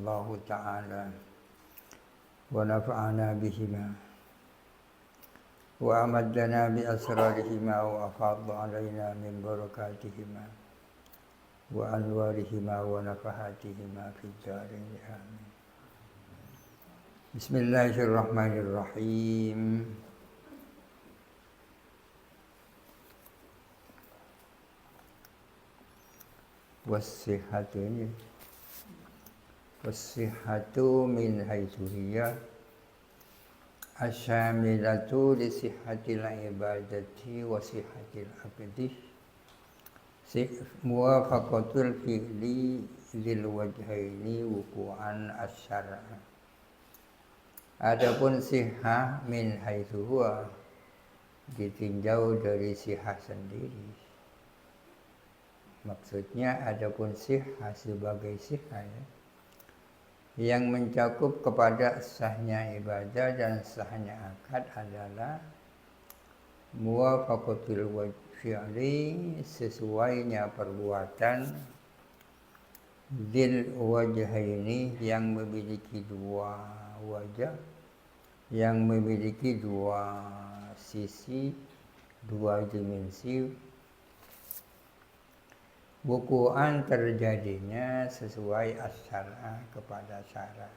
الله تعالى ونفعنا بهما وأمدنا بأسرارهما وأفاض علينا من بركاتهما وأنوارهما ونفحاتهما في الدارين آمين. بسم الله الرحمن الرحيم. Wasihatu min haitsu hiya asyamilatu li sihhatil ibadati wa sihhatil abdi muwafaqatul fi'li lil wajhaini wuqu'an asyara. Adapun sihah min haitsu huwa ditinjau dari sihah sendiri. Maksudnya adapun sihah sebagai sihah yang mencakup kepada sahnya ibadah dan sahnya akad adalah muwafaqatul fi'li, sesuainya perbuatan, dil wajhaini, yang memiliki dua wajah, yang memiliki dua sisi, dua dimensi, wuku'an, terjadinya sesuai asyara, kepada syara.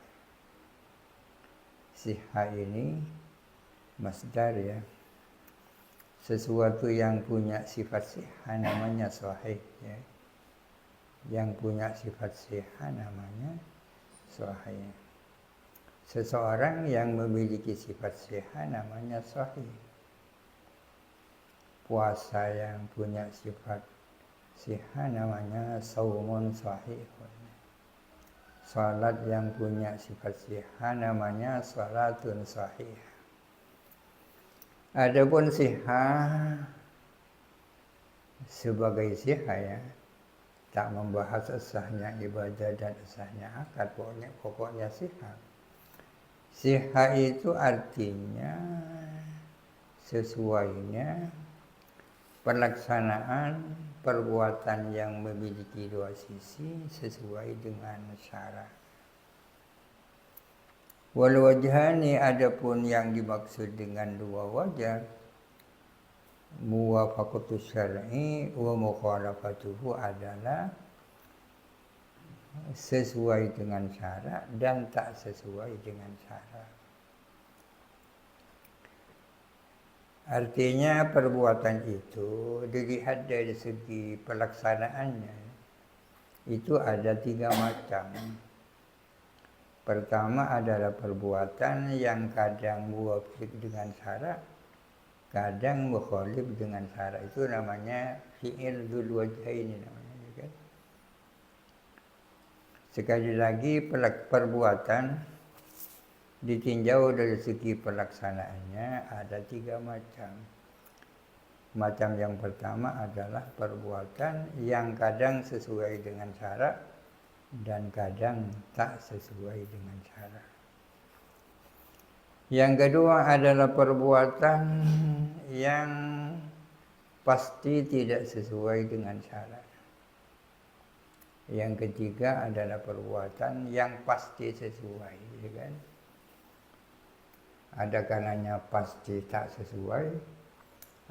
Sihah ini masdar ya. Sesuatu yang punya sifat sihah namanya sahih ya. Yang punya sifat sihah namanya sahih. Seseorang yang memiliki sifat sihah namanya sahih. Puasa yang punya sifat sihah namanya saumun sahihun. Salat yang punya sifat sihah namanya salatun sahih. Adapun sihah sebagai sihah ya, tak membahas sahnya ibadah dan sahnya akad, pokoknya sihah. Sihah itu artinya sesuainya pelaksanaan perbuatan yang memiliki dua sisi sesuai dengan syarat. Wal wajhani, adapun yang dimaksud dengan dua wajah, muwafaqatus syar'i wa mukhalafatuhu, adalah sesuai dengan syarat dan tak sesuai dengan syarat. Artinya perbuatan itu dilihat dari segi pelaksanaannya itu ada tiga macam. Pertama adalah perbuatan yang kadang muwafiq dengan syarak, kadang mukhalif dengan syarak. Itu namanya fi'il dzul wajhaini namanya kan. Sekali lagi, perbuatan ditinjau dari segi pelaksanaannya ada tiga macam. Macam yang pertama adalah perbuatan yang kadang sesuai dengan syarak dan kadang tak sesuai dengan syarak. Yang kedua adalah perbuatan yang pasti tidak sesuai dengan syarak. Yang ketiga adalah perbuatan yang pasti sesuai, kan? Ada kalanya pasti tak sesuai,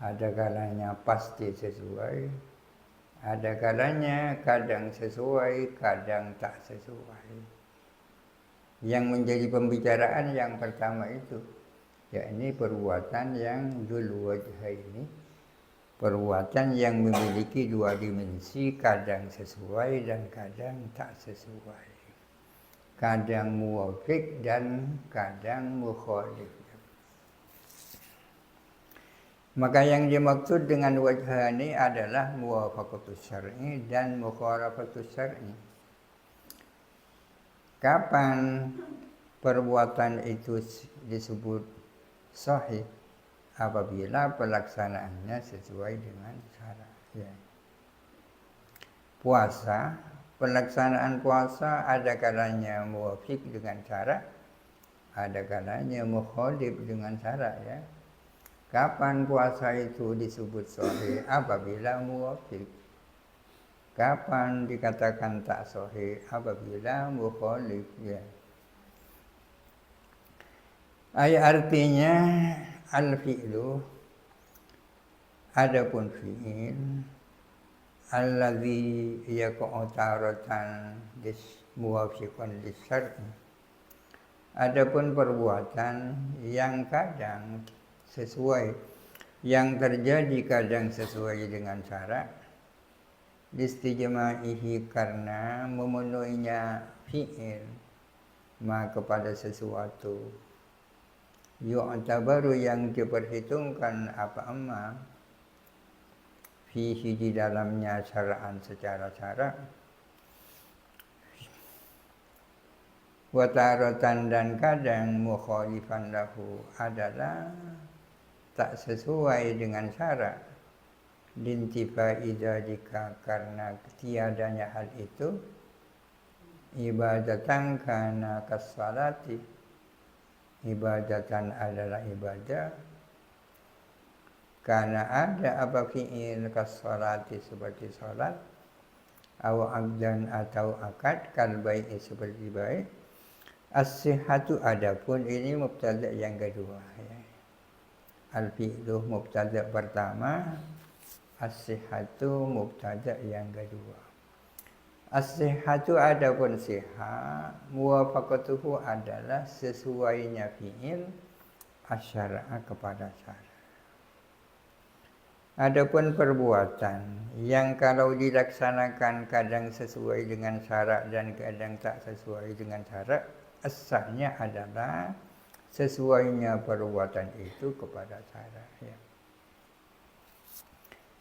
ada kalanya pasti sesuai, ada kalanya kadang sesuai, kadang tak sesuai. Yang menjadi pembicaraan yang pertama itu, yakni perbuatan yang dzul wajhaini, perbuatan yang memiliki dua dimensi, kadang sesuai dan kadang tak sesuai. Kadang muwafiq dan kadang mukhalif. Maka yang dimaksud dengan wajhani adalah muwafaqatus syar'i dan mukhalafatus syar'i. Kapan perbuatan itu disebut sahih? Apabila pelaksanaannya sesuai dengan syarat. Ya. Puasa, pelaksanaan puasa ada kalanya muwafiq dengan syarat, ada kalanya mukhalif dengan syarat ya. Kapan puasa itu disebut sahih? Apabila muwafiq. Kapan dikatakan tak sahih? Apabila mukhalif, ya. Artinya al-fi'lu, adapun fi'il alladzi yaqa'u taratan muwafiqan lis-syar'i, adapun perbuatan yang kadang sesuai, yang terjadi kadang sesuai dengan syarak, listijma'ihi, karena memenuhinya fi'il ma kepada sesuatu, yu'tabaru yang diperhitungkan apa amma fihi di dalamnya syara'an secara syarak, wa taratan dan kadang mukhalifan lahu adalah tak sesuai dengan syarak, lintifai dzalika karena tiadanya hal itu, ibadatan kana kassalati, ibadatan adalah ibadah, karena ada apa fi'il kassalati seperti salat, aw abdan atau akad, kal bai'i seperti baik, as-sihhatu adapun ini mubtada yang kedua, ya. Al-fi'lu mubtada pertama, as-sihhatu mubtada yang kedua. As-sihhatu adapun sihha, muwafaqatuhu adalah sesuainya fi'il asyara'a kepada syarak. Adapun perbuatan yang kalau dilaksanakan kadang sesuai dengan syarak dan kadang tak sesuai dengan syarak, asalnya adalah sesuainya perbuatan itu kepada syarak, ya.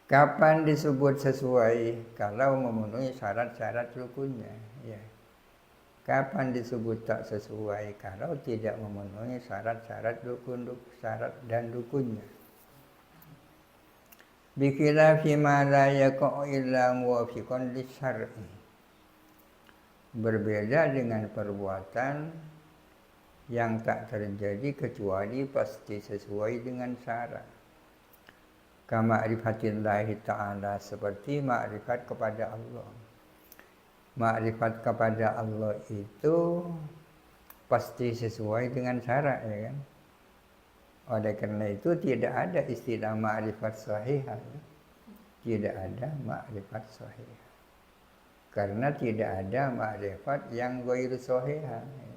Kapan disebut sesuai? Kalau memenuhi syarat-syarat rukunnya, ya. Kapan disebut tak sesuai? Kalau tidak memenuhi syarat-syarat syarat dan rukunnya. Bikhilafi ma la yaqa'u illa muwafiqan lisyar'i. Berbeda dengan perbuatan yang tak terjadi kecuali pasti sesuai dengan syarat. Kama'rifatillahi ta'ala, seperti ma'rifat kepada Allah. Ma'rifat kepada Allah itu pasti sesuai dengan syarat, ya kan? Oleh karena itu tidak ada istilah ma'rifat sahihah, ya? Tidak ada ma'rifat sahihah. Karena tidak ada ma'rifat yang ghairu sahihah, ya.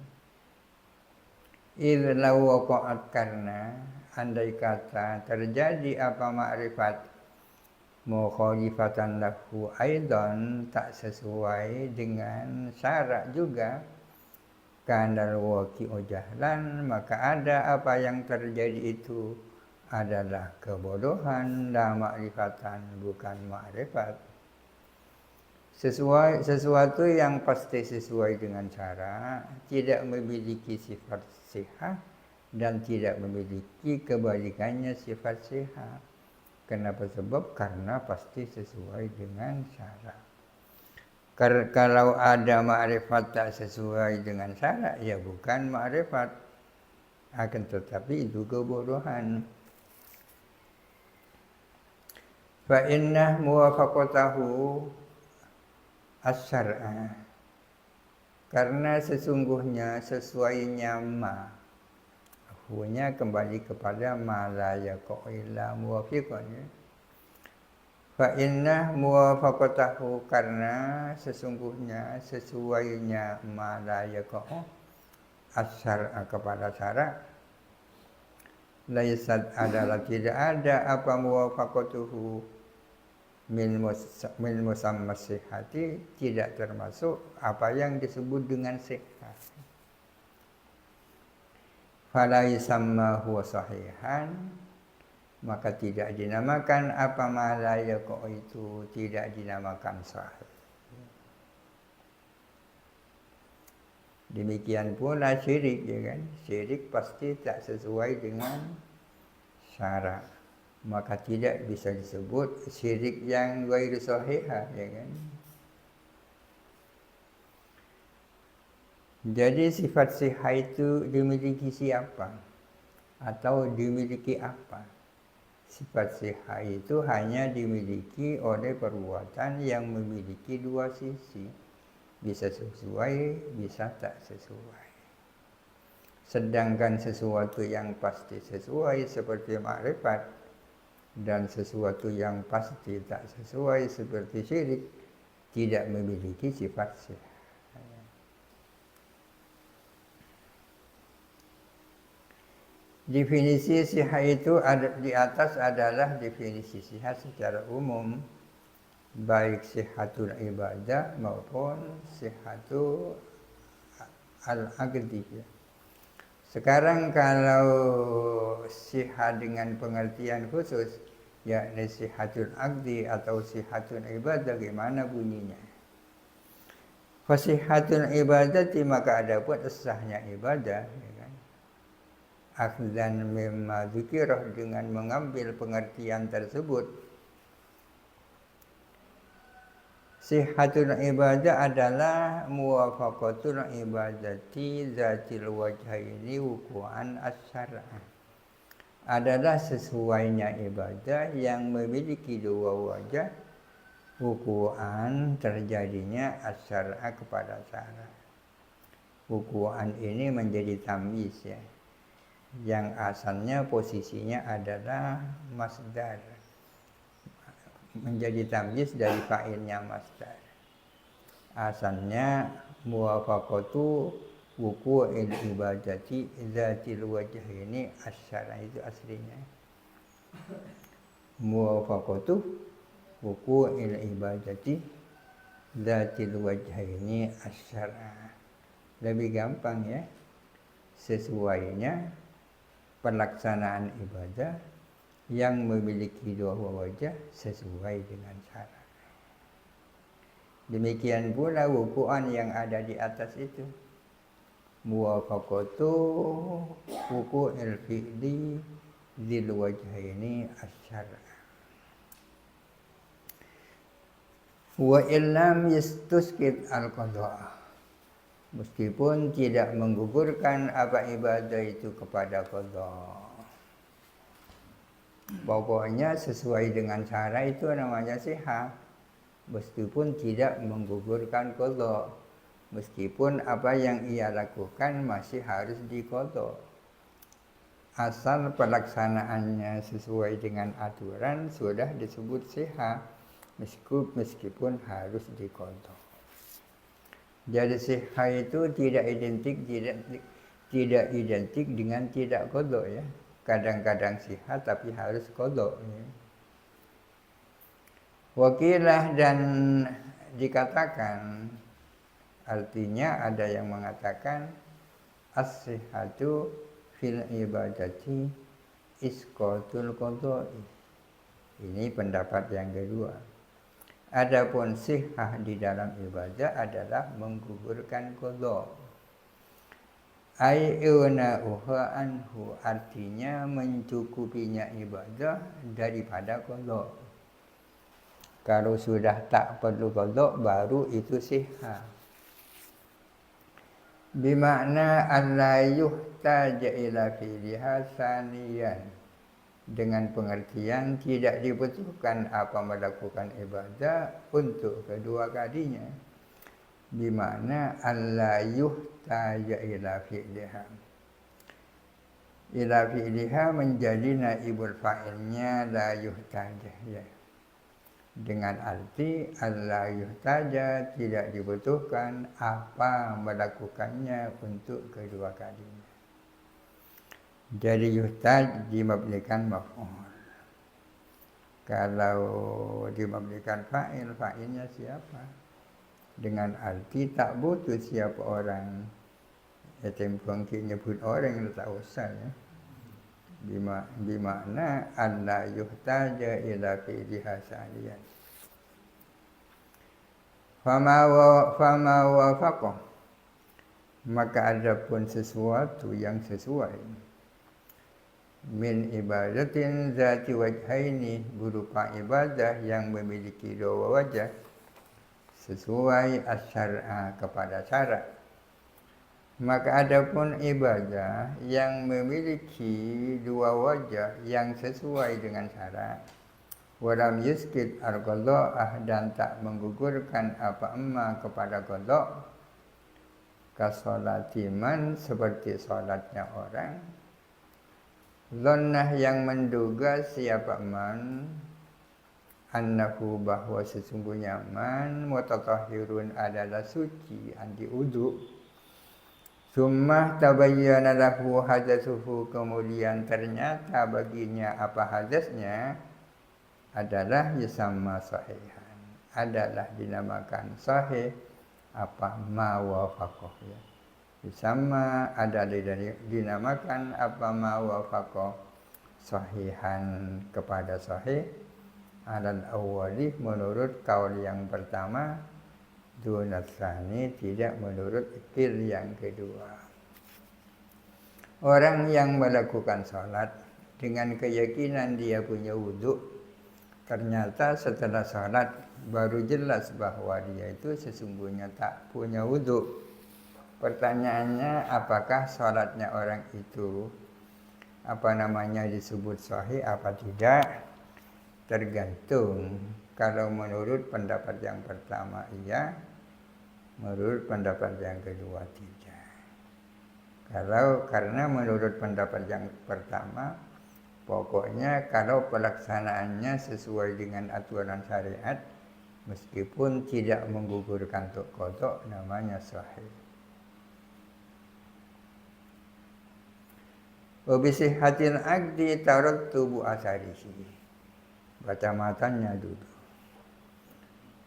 Idz law waqa'at, karena andai kata terjadi apa ma'rifat mukhalifatan lahu aidan, tak sesuai dengan syarak juga, kanal waqi'u jahlan, maka ada apa yang terjadi itu adalah kebodohan, la ma'rifatan, bukan ma'rifat. Sesuatu yang pasti sesuai dengan syarak tidak memiliki sifat sihah dan tidak memiliki kebalikannya sifat sihah. Kenapa? Sebab karena pasti sesuai dengan syarak. Kalau ada ma'rifat tak sesuai dengan syarak, ya bukan ma'rifat, akan tetapi itu kebodohan. Fa inna muwafaqatahu as-syar'a, karena sesungguhnya sesuainya ma, hunya kembali kepada ma la yaqa'u illa muwafiqan, ya. Fa inna muwafaqatahu, karena sesungguhnya sesuainya ma la yaqa'u as-syar'a kepada syarak, laisat adalah tidak ada apa muwafaqatuhu min musamma sihhati, tidak termasuk apa yang disebut dengan sihah. Fala yusamma huwa sahihan, maka tidak dinamakan apa ma la yaqa'u itu, tidak dinamakan sahih. Demikian pula syirik, ya kan? Syirik pasti tak sesuai dengan syarak, maka tidak bisa disebut syirik yang ghairu sahihah, ya kan? Jadi sifat sihah itu dimiliki siapa? Atau dimiliki apa? Sifat sihah itu hanya dimiliki oleh perbuatan yang memiliki dua sisi. Bisa sesuai, bisa tak sesuai. Sedangkan sesuatu yang pasti sesuai seperti makrifat dan sesuatu yang pasti tak sesuai seperti syirik tidak memiliki sifat sihah. Definisi sihah itu ada di atas adalah definisi sihah secara umum, baik sihatul ibadah maupun sihatul al-aqdi. Sekarang kalau sihah dengan pengertian khusus, yakni sihatul aqdi atau sihatul ibadah, gimana bunyinya? Fasihatul ibadati, maka ada pun sahnya ibadah, ya kan? Akhdan mimma dzikirah, dengan mengambil pengertian tersebut. Sihatul ibadah adalah muwafaqatul ibadati zatil wajhaini wuku'an as-syar'ah. Adalah sesuainya ibadah yang memiliki dua wajah, wuku'an terjadinya as-syar'ah kepada syara'. Wuku'an ini menjadi tamyiz, ya, yang asalnya posisinya adalah masdar, menjadi tamyiz dari fa'ilnya masdar. Asalnya muwafaqatu wuqu'il ibadati dzatil wajhaini asyara, itu aslinya. Muwafaqatu wuqu'il ibadati dzatil wajhaini asyara. Lebih gampang, ya, sesuainya pelaksanaan ibadah yang memiliki dua wajah sesuai dengan syarat. Demikian pula wuku'an yang ada di atas itu, muwafaqatu wuku'il fi'li dzil wajhaini asyara. Wa illam yastusqit al-qadha, meskipun tidak menggugurkan apa ibadah itu kepada qadha. Pokoknya sesuai dengan cara itu namanya sihah, meskipun tidak menggugurkan qadha, meskipun apa yang ia lakukan masih harus diqadha. Asal pelaksanaannya sesuai dengan aturan sudah disebut sihah, meskipun harus diqadha. Jadi sihah itu tidak identik dengan tidak qadha, ya. Kadang-kadang sihah tapi harus qadha, ya. Wakilah, dan dikatakan, artinya ada yang mengatakan as-sihhatu fil ibadati isqatul qadha'i. Ini pendapat yang kedua. Adapun sihah di dalam ibadah adalah menggugurkan qadha. Ai'una'uha anhu, artinya mencukupinya ibadah daripada qadha. Kalau sudah tak perlu qadha baru itu sihah. Bimakna alla yuhtaja ila fi'liha saniyan, dengan pengertian tidak dibutuhkan apa melakukan ibadah untuk kedua kalinya. Bimakna alla yuhtaja ila fi'liha. Ila fi'liha menjadi naibul fa'ilnya la yuhtaja, ya. Dengan arti alla yuhtaja, tidak dibutuhkan apa melakukannya untuk kedua kalinya. Jadi yuhtaj dimabnikan maf'ul. Kalau dimabnikan fa'il, fa'ilnya siapa? Dengan arti tak butuh siapa orang. Ya, tempongki nyebut orang yang tak usah, ya. Bimakna alla yuhtaja ila fi'liha saniyan. Fama wafaqah, maka adapun sesuatu yang sesuai, min ibadatin zati wajhaini, berupa ibadah yang memiliki dua wajah, sesuai as-syar'a kepada syarak, Maka adapun ibadah yang memiliki dua wajah yang sesuai dengan syarat, walam yuskid al-qadha'ah, dan tak menggugurkan apa emma kepada qadha', kasolatiman seperti salatnya orang, dhannah yang menduga siapa man, annahu bahwa sesungguhnya man mutatahhirun adalah suci anti udhu. Summa tabayyana lahu hadasuhu, kemudian ternyata baginya apa hadasnya adalah yusamma sahihan, adalah dinamakan sahih apa ma wafaqah ya. Yusamma adalah dinamakan apa ma wafaqah sahihan kepada sahih alal awwali menurut kaul yang pertama, dunasani tidak menurut ikil yang kedua. Orang yang melakukan sholat dengan keyakinan dia punya wudhu, ternyata setelah sholat baru jelas bahwa dia itu sesungguhnya tak punya wudhu. Pertanyaannya, apakah sholatnya orang itu disebut sahih apa tidak? Tergantung. Kalau menurut pendapat yang pertama iya, menurut pendapat yang kedua tidak. Karena menurut pendapat yang pertama, pokoknya kalau pelaksanaannya sesuai dengan aturan syariat, meskipun tidak menggugurkan qadha, namanya sahih. Wa bi sihhatil aqdi tarattubu asarihi. Baca matanya dulu.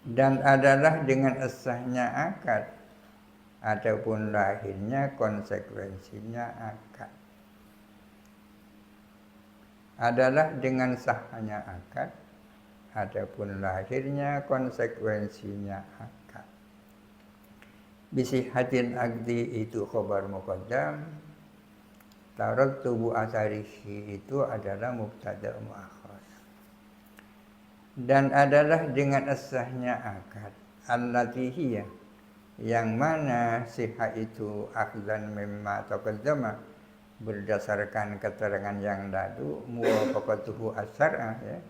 Dan adalah dengan sahnya akad ataupun lahirnya konsekuensinya akad. Adalah dengan sahnya akad ataupun lahirnya konsekuensinya akad. Bisihatin aqdi itu khabar muqaddam, tarattubu asarihi itu adalah mubtada muakhar. Dan adalah dengan sahnya akad allati hiya, yang mana sihah itu akhdan mimma taqaddama, berdasarkan keterangan yang lalu, muwafaqatuhu as-syar'a ya.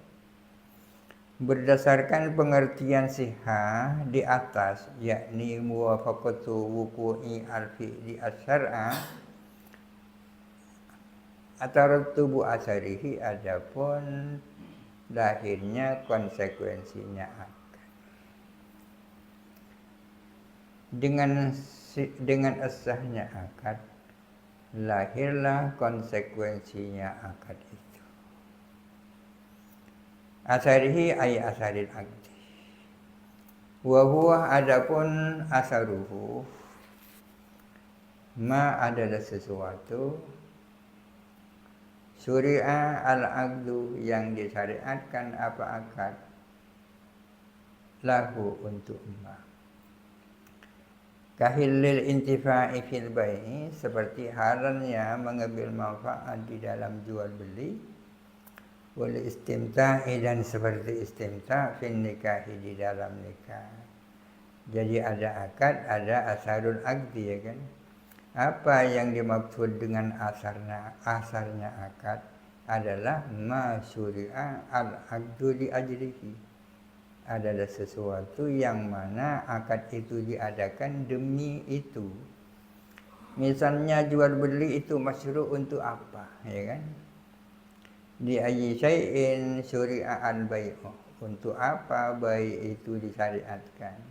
Berdasarkan pengertian sihah di atas, yakni muwafaqatu wuqu'i al-fi'li as-syar'a, atarattubu asarihi, adapun lahirnya konsekuensinya akad. Dengan sahnya akad, lahirlah konsekuensinya akad itu. Asarihi ay asaril aqdi. Wa huwa, adapun asaruhu, ma adalah sesuatu, syuri'a al-aqdu yang disyariatkan apa akad, lahu untuk ma. Kahillil intifa'i fil bai'i, seperti halalnya mengambil manfaat di dalam jual beli, wal istimta'i, dan seperti istimta' fil nikahi, di dalam nikah. Jadi ada akad, ada asarul aqdi ya kan. Apa yang dimaksud dengan asarnya akad adalah ma syuri'a al-aqdu li ajlihi, adalah sesuatu yang mana akad itu diadakan demi itu. Misalnya jual beli itu masyru' untuk apa ya kan? Di ayyi syai'in syuri'a al-bai'u, untuk apa bai' itu disyariatkan.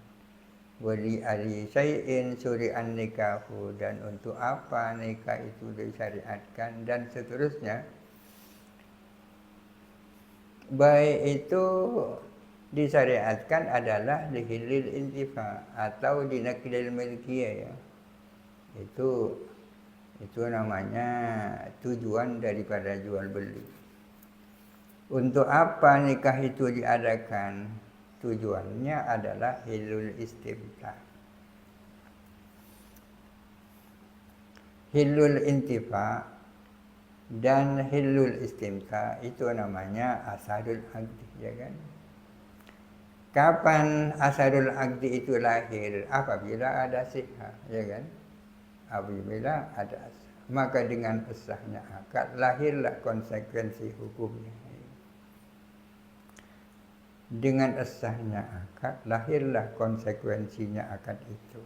Wali ali syai'in syuri'an nikahu, dan untuk apa nikah itu disyariatkan, dan seterusnya. Baik itu disyariatkan adalah dihilil intifa atau dinakilil milkiyah ya. Itu namanya tujuan daripada jual beli. Untuk apa nikah itu diadakan? Tujuannya adalah hilul istimta. Hilul intifa dan hilul istimta itu namanya asarul aqdi ya kan. Kapan asarul aqdi itu lahir? Apabila ada sihah ya kan. apabila ada asah. Maka dengan sahnya akad lahirlah konsekuensi hukumnya. Dengan sahnya akad lahirlah konsekuensinya akad itu.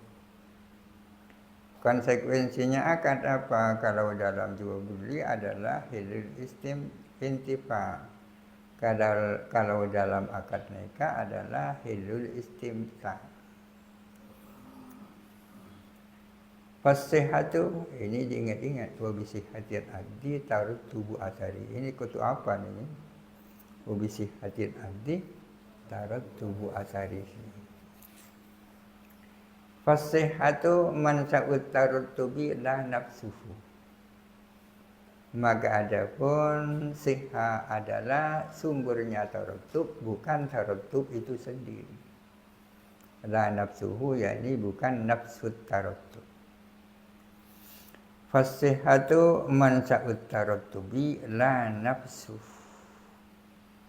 Konsekuensinya akad apa? Kalau dalam jual beli adalah hilul intifa. Kalau dalam akad nikah adalah hilul istimta. Fasihatu ini diingat-ingat, wa bisihatil abdi tarut tubuh asari. Ini kutu apa nih? Wa bisihatil abdi tarut tubuh asari. Fasihatu man sa'ut tarut tubi la nafsuhu. Maka adapun siha adalah sumbernya tarutub, bukan tarutub itu sendiri. La nafsuhu yakni bukan nafsu tarutub. Fasihatu man sa'ut tarattubi la nafsu.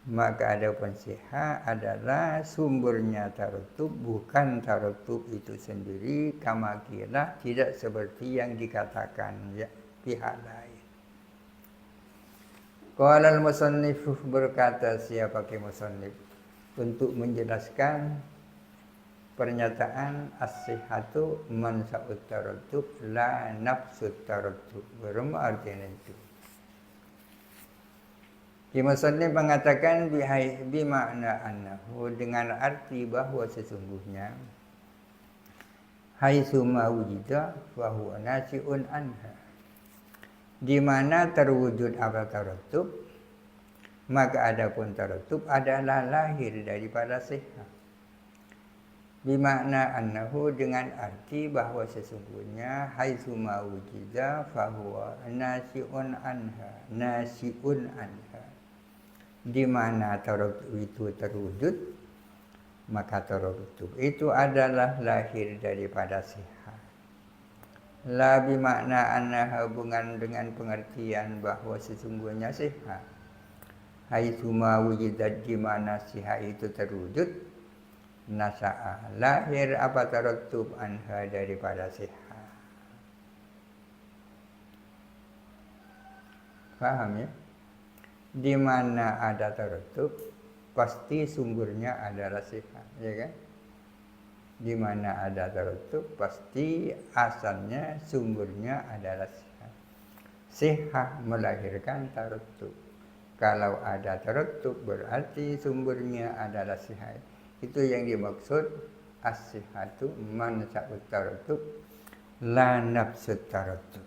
Maka adapun siha adalah sumbernya taratub, bukan taratub itu sendiri. Kama kila, tidak seperti yang dikatakan ya, pihak lain. Qala al-musannif, berkata siapa ke musannif untuk menjelaskan pernyataan as-sihhatu man sa'ut tarattub la nafsut tarattub. Berarti itu. Ki musannif mengatakan bi makna annahu, dengan arti bahwa sesungguhnya haitsu ma wujida fa huwa nasi'un anha. Di mana terwujud apa tarattub, maka adapun tarattub adalah lahir daripada sihah. Bimakna annahu, dengan arti bahwa sesungguhnya haitsu ma wujida fahuwa nasi'un anha. Di mana taratub itu terwujud, maka taratub itu adalah lahir daripada sihah. La bimakna annaha, hubungan dengan pengertian bahwa sesungguhnya sihah. Haitsu ma wujida, di mana sihah itu terwujud, nasa'a, lahir apa tarattub anha daripada sihah. Paham ya? Di mana ada tarattub pasti sumbernya adalah sihah, ya kan? Di mana ada tarattub pasti asalnya sumbernya adalah sihah. Sihah melahirkan tarattub. Kalau ada tarattub berarti sumbernya adalah sihah. Itu yang dimaksud as-sihhatu man sa'ut tarattub la nafsut tarattub.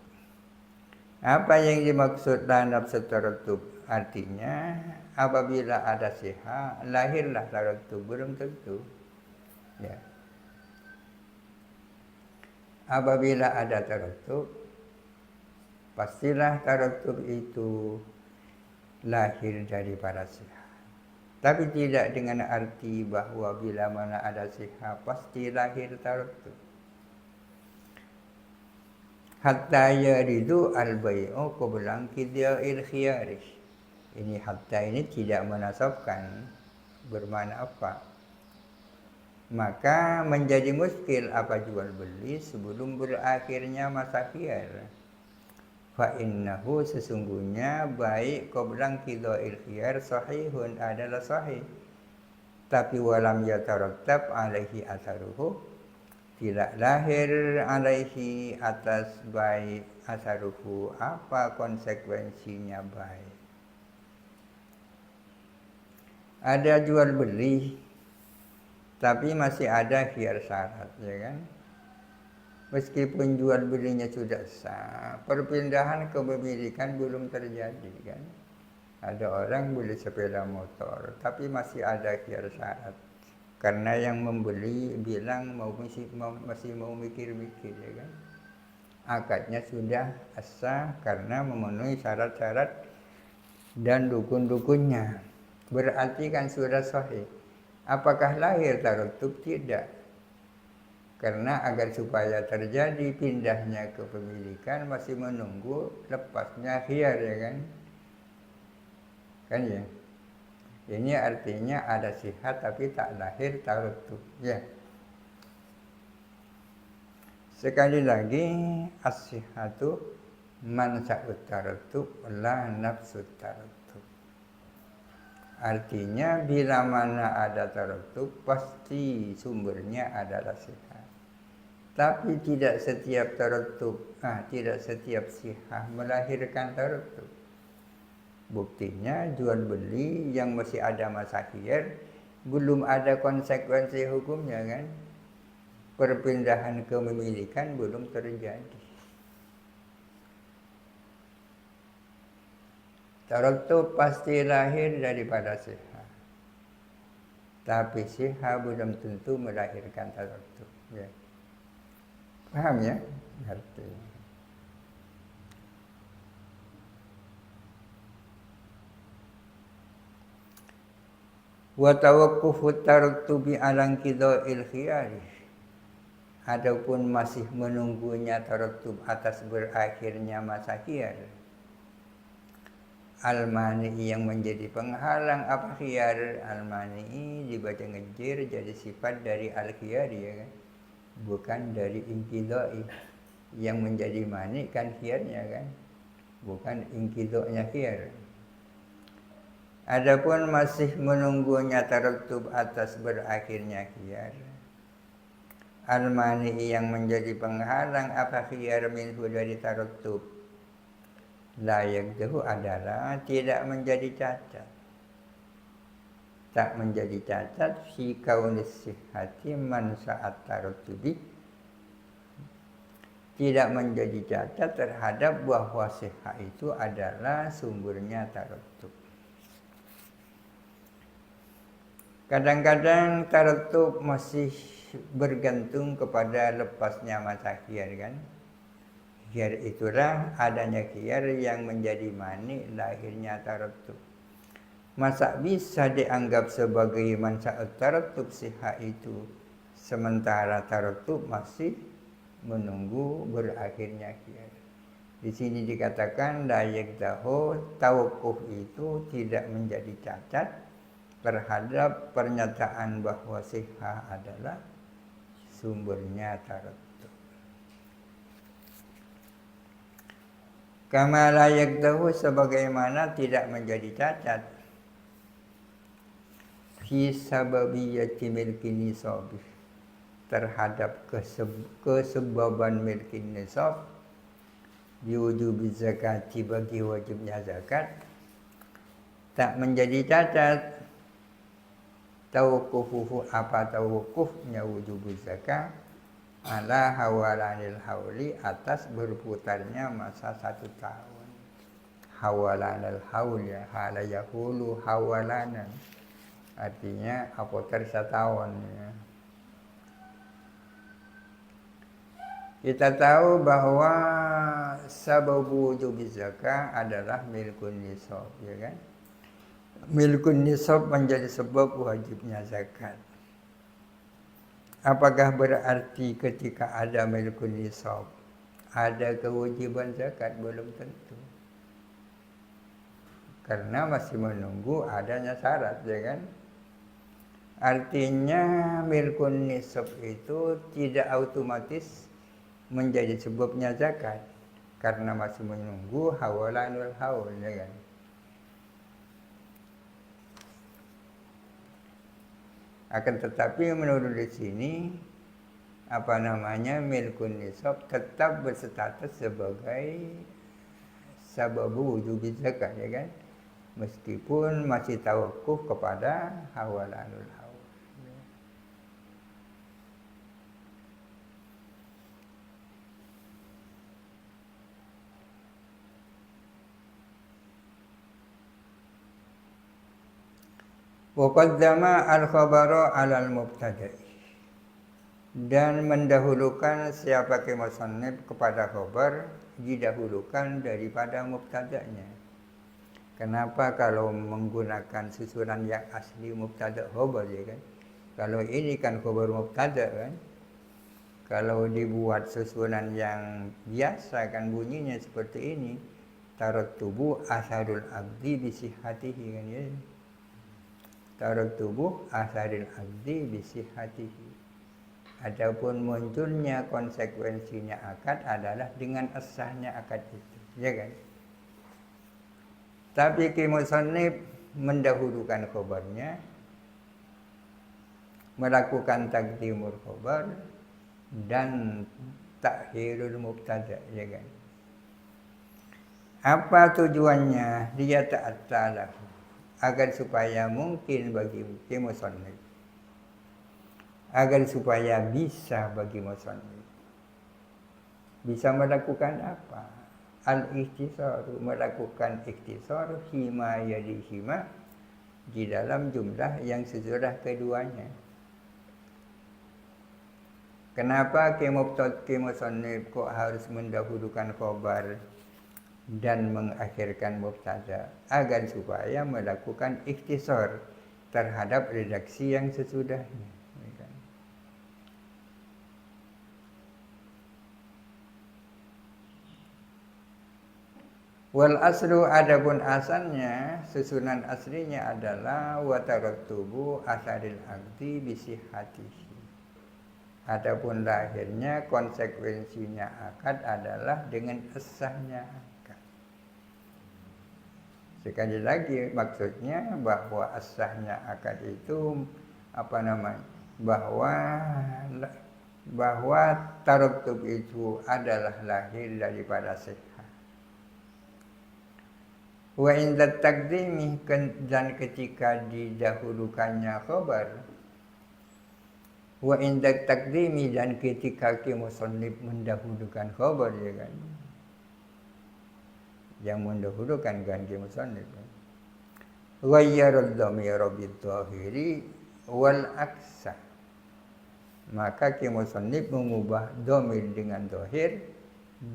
Apa yang dimaksud la nafsut tarattub? Artinya apabila ada sihah lahirlah tarattub, belum tentu. Ya. Apabila ada tarattub pastilah tarattub itu lahir daripada sihah. Tapi tidak dengan arti bahwa bila mana ada sihah pasti lahir tarattub. Hatta yaridu al-bai'u qabla inqida'il khiyari. Ini hatta ini tidak menasabkan, bermakna apa? Maka menjadi muskil apa jual beli sebelum berakhirnya masa khiyar. Fa innahu, sesungguhnya baik qabla qida'il khiyar sahihun, adalah sahih. Tapi walam yatarattab alaihi atharuhu, tidak lahir alaihi atas baik atharuhu apa konsekuensinya baik. Ada jual beli tapi masih ada khiyar syarat, ya kan? Meskipun jual belinya sudah sah, perpindahan kepemilikan belum terjadi, kan? Ada orang beli sepeda motor, tapi masih ada khiyar syarat. Karena yang membeli bilang masih mau mikir-mikir, ya kan? Akadnya sudah sah karena memenuhi syarat-syarat dan dukun-dukunnya. Berarti kan sudah sahih. Apakah lahir tarattub? Tidak. Karena agar supaya terjadi pindahnya kepemilikan masih menunggu lepasnya khiyar, ya kan? Kan ya? Ini artinya ada sihah tapi tak lahir tarattub, ya. Sekali lagi, as-sihhatu mansa'ut taratub la nafsut taratub. Artinya bila mana ada taratub pasti sumbernya adalah sehat. Tapi tidak setiap taratub, tidak setiap sihah melahirkan taratub. Buktinya jual beli yang masih ada masa khiyar belum ada konsekuensi hukumnya kan. Perpindahan kepemilikan belum terjadi. Taratub pasti lahir daripada sihah. Tapi sihah belum tentu melahirkan taratub. Ya. Paham ya? Ngerti. Wa tawaqqufu tarattubi ala qida'il khiyari. Adapun masih menunggunya taratub atas berakhirnya masa khiyar. Al-mani yang menjadi penghalang apa khiyar? Al-mani dibaca ngejir jadi sifat dari al-khiyar ya kan? Bukan dari inqidai. Yang menjadi mani kan khiyarnya kan? Bukan inqidainya khiyar. Adapun masih menunggunya taratub atas berakhirnya khiyar. Al-mani yang menjadi penghalang apa khiyar minhu dari taratub. Layak itu adalah tidak menjadi cacat. Tak menjadi cacat fi kaunis sihhati man sa'at tarattubi. Tidak menjadi cacat terhadap bahwa sihah itu adalah sumbernya taratub. Kadang-kadang taratub masih bergantung kepada lepasnya masa khiyar kan. Khiyar itulah adanya khiyar yang menjadi mani lahirnya taratub. Masa bisa dianggap sebagai mansa'ut taratub sihah itu sementara taratub masih menunggu berakhirnya khiyar. Di sini dikatakan layak dahu tawakuf itu tidak menjadi cacat terhadap pernyataan bahwa sihah adalah sumbernya taratub. Kama layak dahu sebagaimana tidak menjadi cacat fi sababiyyati milkin nisab terhadap kesebaban milkin nisab diwujubi zakati bagi wajibnya zakat tak menjadi cacat tawqufuhu apa tawqufnya wujubu zakat ala hawalanil hauli atas berputarnya masa 1 tahun. Hawalanil haul ya hala yahulu hawalanan artinya apoter 1 tahun ya. Kita tahu bahwa sababu wujubi zakat adalah milkun nisab ya kan. Milkun nisab menjadi sebab wajibnya zakat. Apakah berarti ketika ada milkun nisab ada kewajiban zakat? Belum tentu. Karena masih menunggu adanya syarat ya kan. Artinya milkun nisab itu tidak otomatis menjadi sebabnya zakat karena masih menunggu hawalanul haul ya kan. Akan tetapi menurut di sini milkun nisab tetap berstatus sebagai sababu wujubi zakat ya kan. Meskipun masih tawakuf kepada hawalanul haul. Wa qaddama al-khabara 'alal mubtada'i dan mendahulukan siapa musannif kepada khabar didahulukan daripada mubtada'nya. Kenapa kalau menggunakan susunan yang asli mubtada' khabar ya kan? Kalau ini kan khabar mubtada' kan? Kalau dibuat susunan yang biasa kan bunyinya seperti ini, tarattubu asharul abdi bisihhatihi kan ya. Tarattubu asharil abdi bisihhatihi. Adapun munculnya konsekuensinya akad adalah dengan sahnya akad itu, ya kan? Tapi musannif mendahulukan khabarnya, melakukan takdimul khabar dan takhirul mubtada, ya kan? Apa tujuannya? Dia ta'attalah agar supaya mungkin bagi musannif, agar supaya bisa bagi musannif bisa melakukan apa? Al-ikhtisar, melakukan ikhtisar hima yadihima di dalam jumlah yang sesudah keduanya. Kenapa musannif kok harus mendahulukan khabar dan mengakhirkan mubtada? Agar supaya melakukan ikhtisar terhadap redaksi yang sesudahnya. Wal aslu, adapun asalnya, susunan aslinya adalah wa tarattubu asaril aqdi bisihhatihi. Adapun lahirnya, konsekuensinya akad adalah dengan sahnya akad. Sekali lagi maksudnya bahwa sahnya akad itu bahwa tarattub itu adalah lahir daripada sihhat. Wa inda taqdimi, dan ketika didahulukannya khabar, wa inda taqdimi, dan ketika musannif mendahulukan khabar, ya kan, yang mendahulukan kan musannif, ghayyara dhamira bidh-dhahiri wal aksa, maka musannif mengubah dhamir dengan dhahir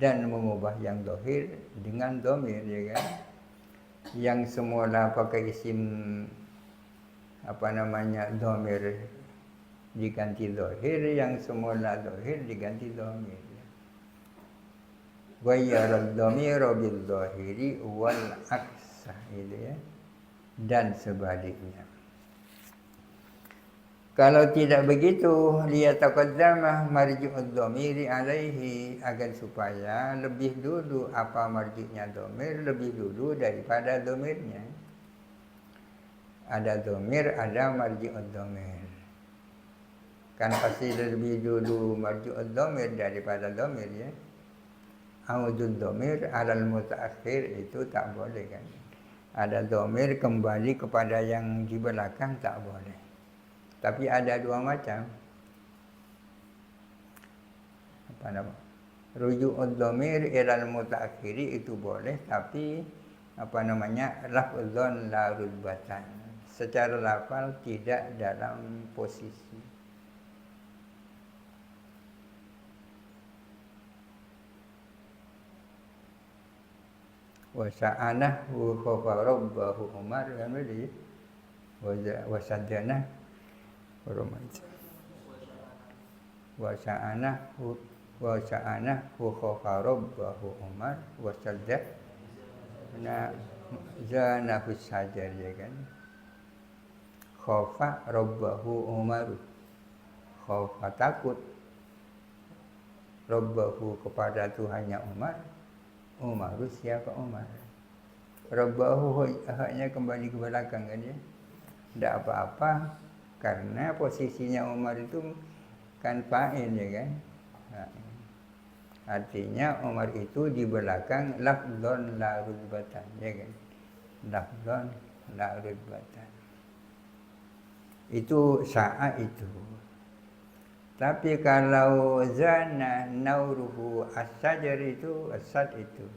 dan mengubah yang dhahir dengan dhamir, ya kan. Yang semula pakai isim dhamir diganti dhahir, yang semula dhahir diganti dhamir. Ghayyara dhamira bil dhahiri wal aksa, itu ya, dan sebaliknya. Kalau tidak begitu, liyataqaddama marji'ud dhamiri alaihi, agar supaya lebih dulu apa marji'nya dhamir, lebih dulu daripada dhamirnya. Ada dhamir, ada marji'ud dhamir. Kan pasti lebih dulu marji'ud dhamir daripada dhamir, ya. Audud dhamir alal mutaakhir, itu tak boleh, kan. Ada dhamir kembali kepada yang di belakang, tak boleh. Tapi ada dua macam. Ruju'ud dhamir ilal mutaakhiri itu boleh, tapi lafzun la rutbatan, secara lafal tidak dalam posisi. Wa sa'anahu khafa rabbahu Umar, kan begitu. Wa sadana wa sa'anahu khafa rabbahu Umar wa sadana zanahu sajar, ya kan. Khafa rabbahu Umar, khafa takut, rabbahu kepada Tuhannya Umar. Umar, siapa Umar? Rabbahu haknya kembali ke belakang, kan, ya. Tidak apa-apa, karena posisinya Umar itu kan fa'il, ya kan. Nah, artinya Umar itu di belakang lafzon la rutbatan, ya kan. Lafzon la rutbatan. Itu sa'a itu. Tapi kalau zana nauruhu as-sajar itu, as-sad itu,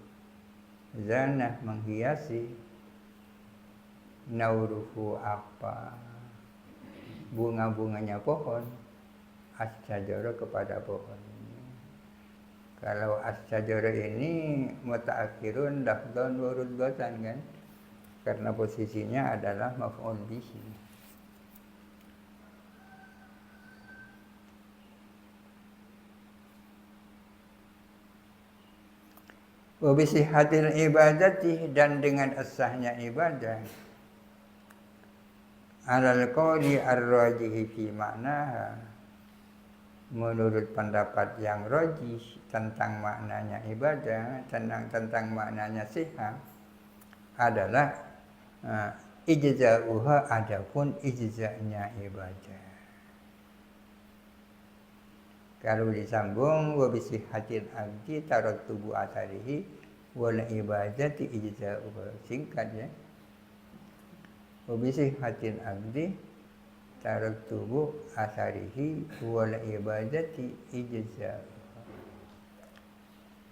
zana menghiasi, nauruhu apa? Bunga-bunganya pohon, as-sajara kepada pohon. Kalau as-sajara ini mutaakhirun lafdzan wa rutbatan, kan, karena posisinya adalah maf'ul bihi. Wa bisihhatil ibadati, dan dengan sahnya ibadah, alal qawli ar-rajihi fi ma'naha, menurut pendapat yang rajih tentang maknanya ibadah, tentang maknanya sihah adalah ijza'uha, adapun ijza'nya ibadah. Kalau disambung wa bisihatil abdi tarattubu atharihi wal ibadati ijza'uha, singkat ya. Wa bisihatil abdi tarattubu atharihi wal ibadati ijza'uha,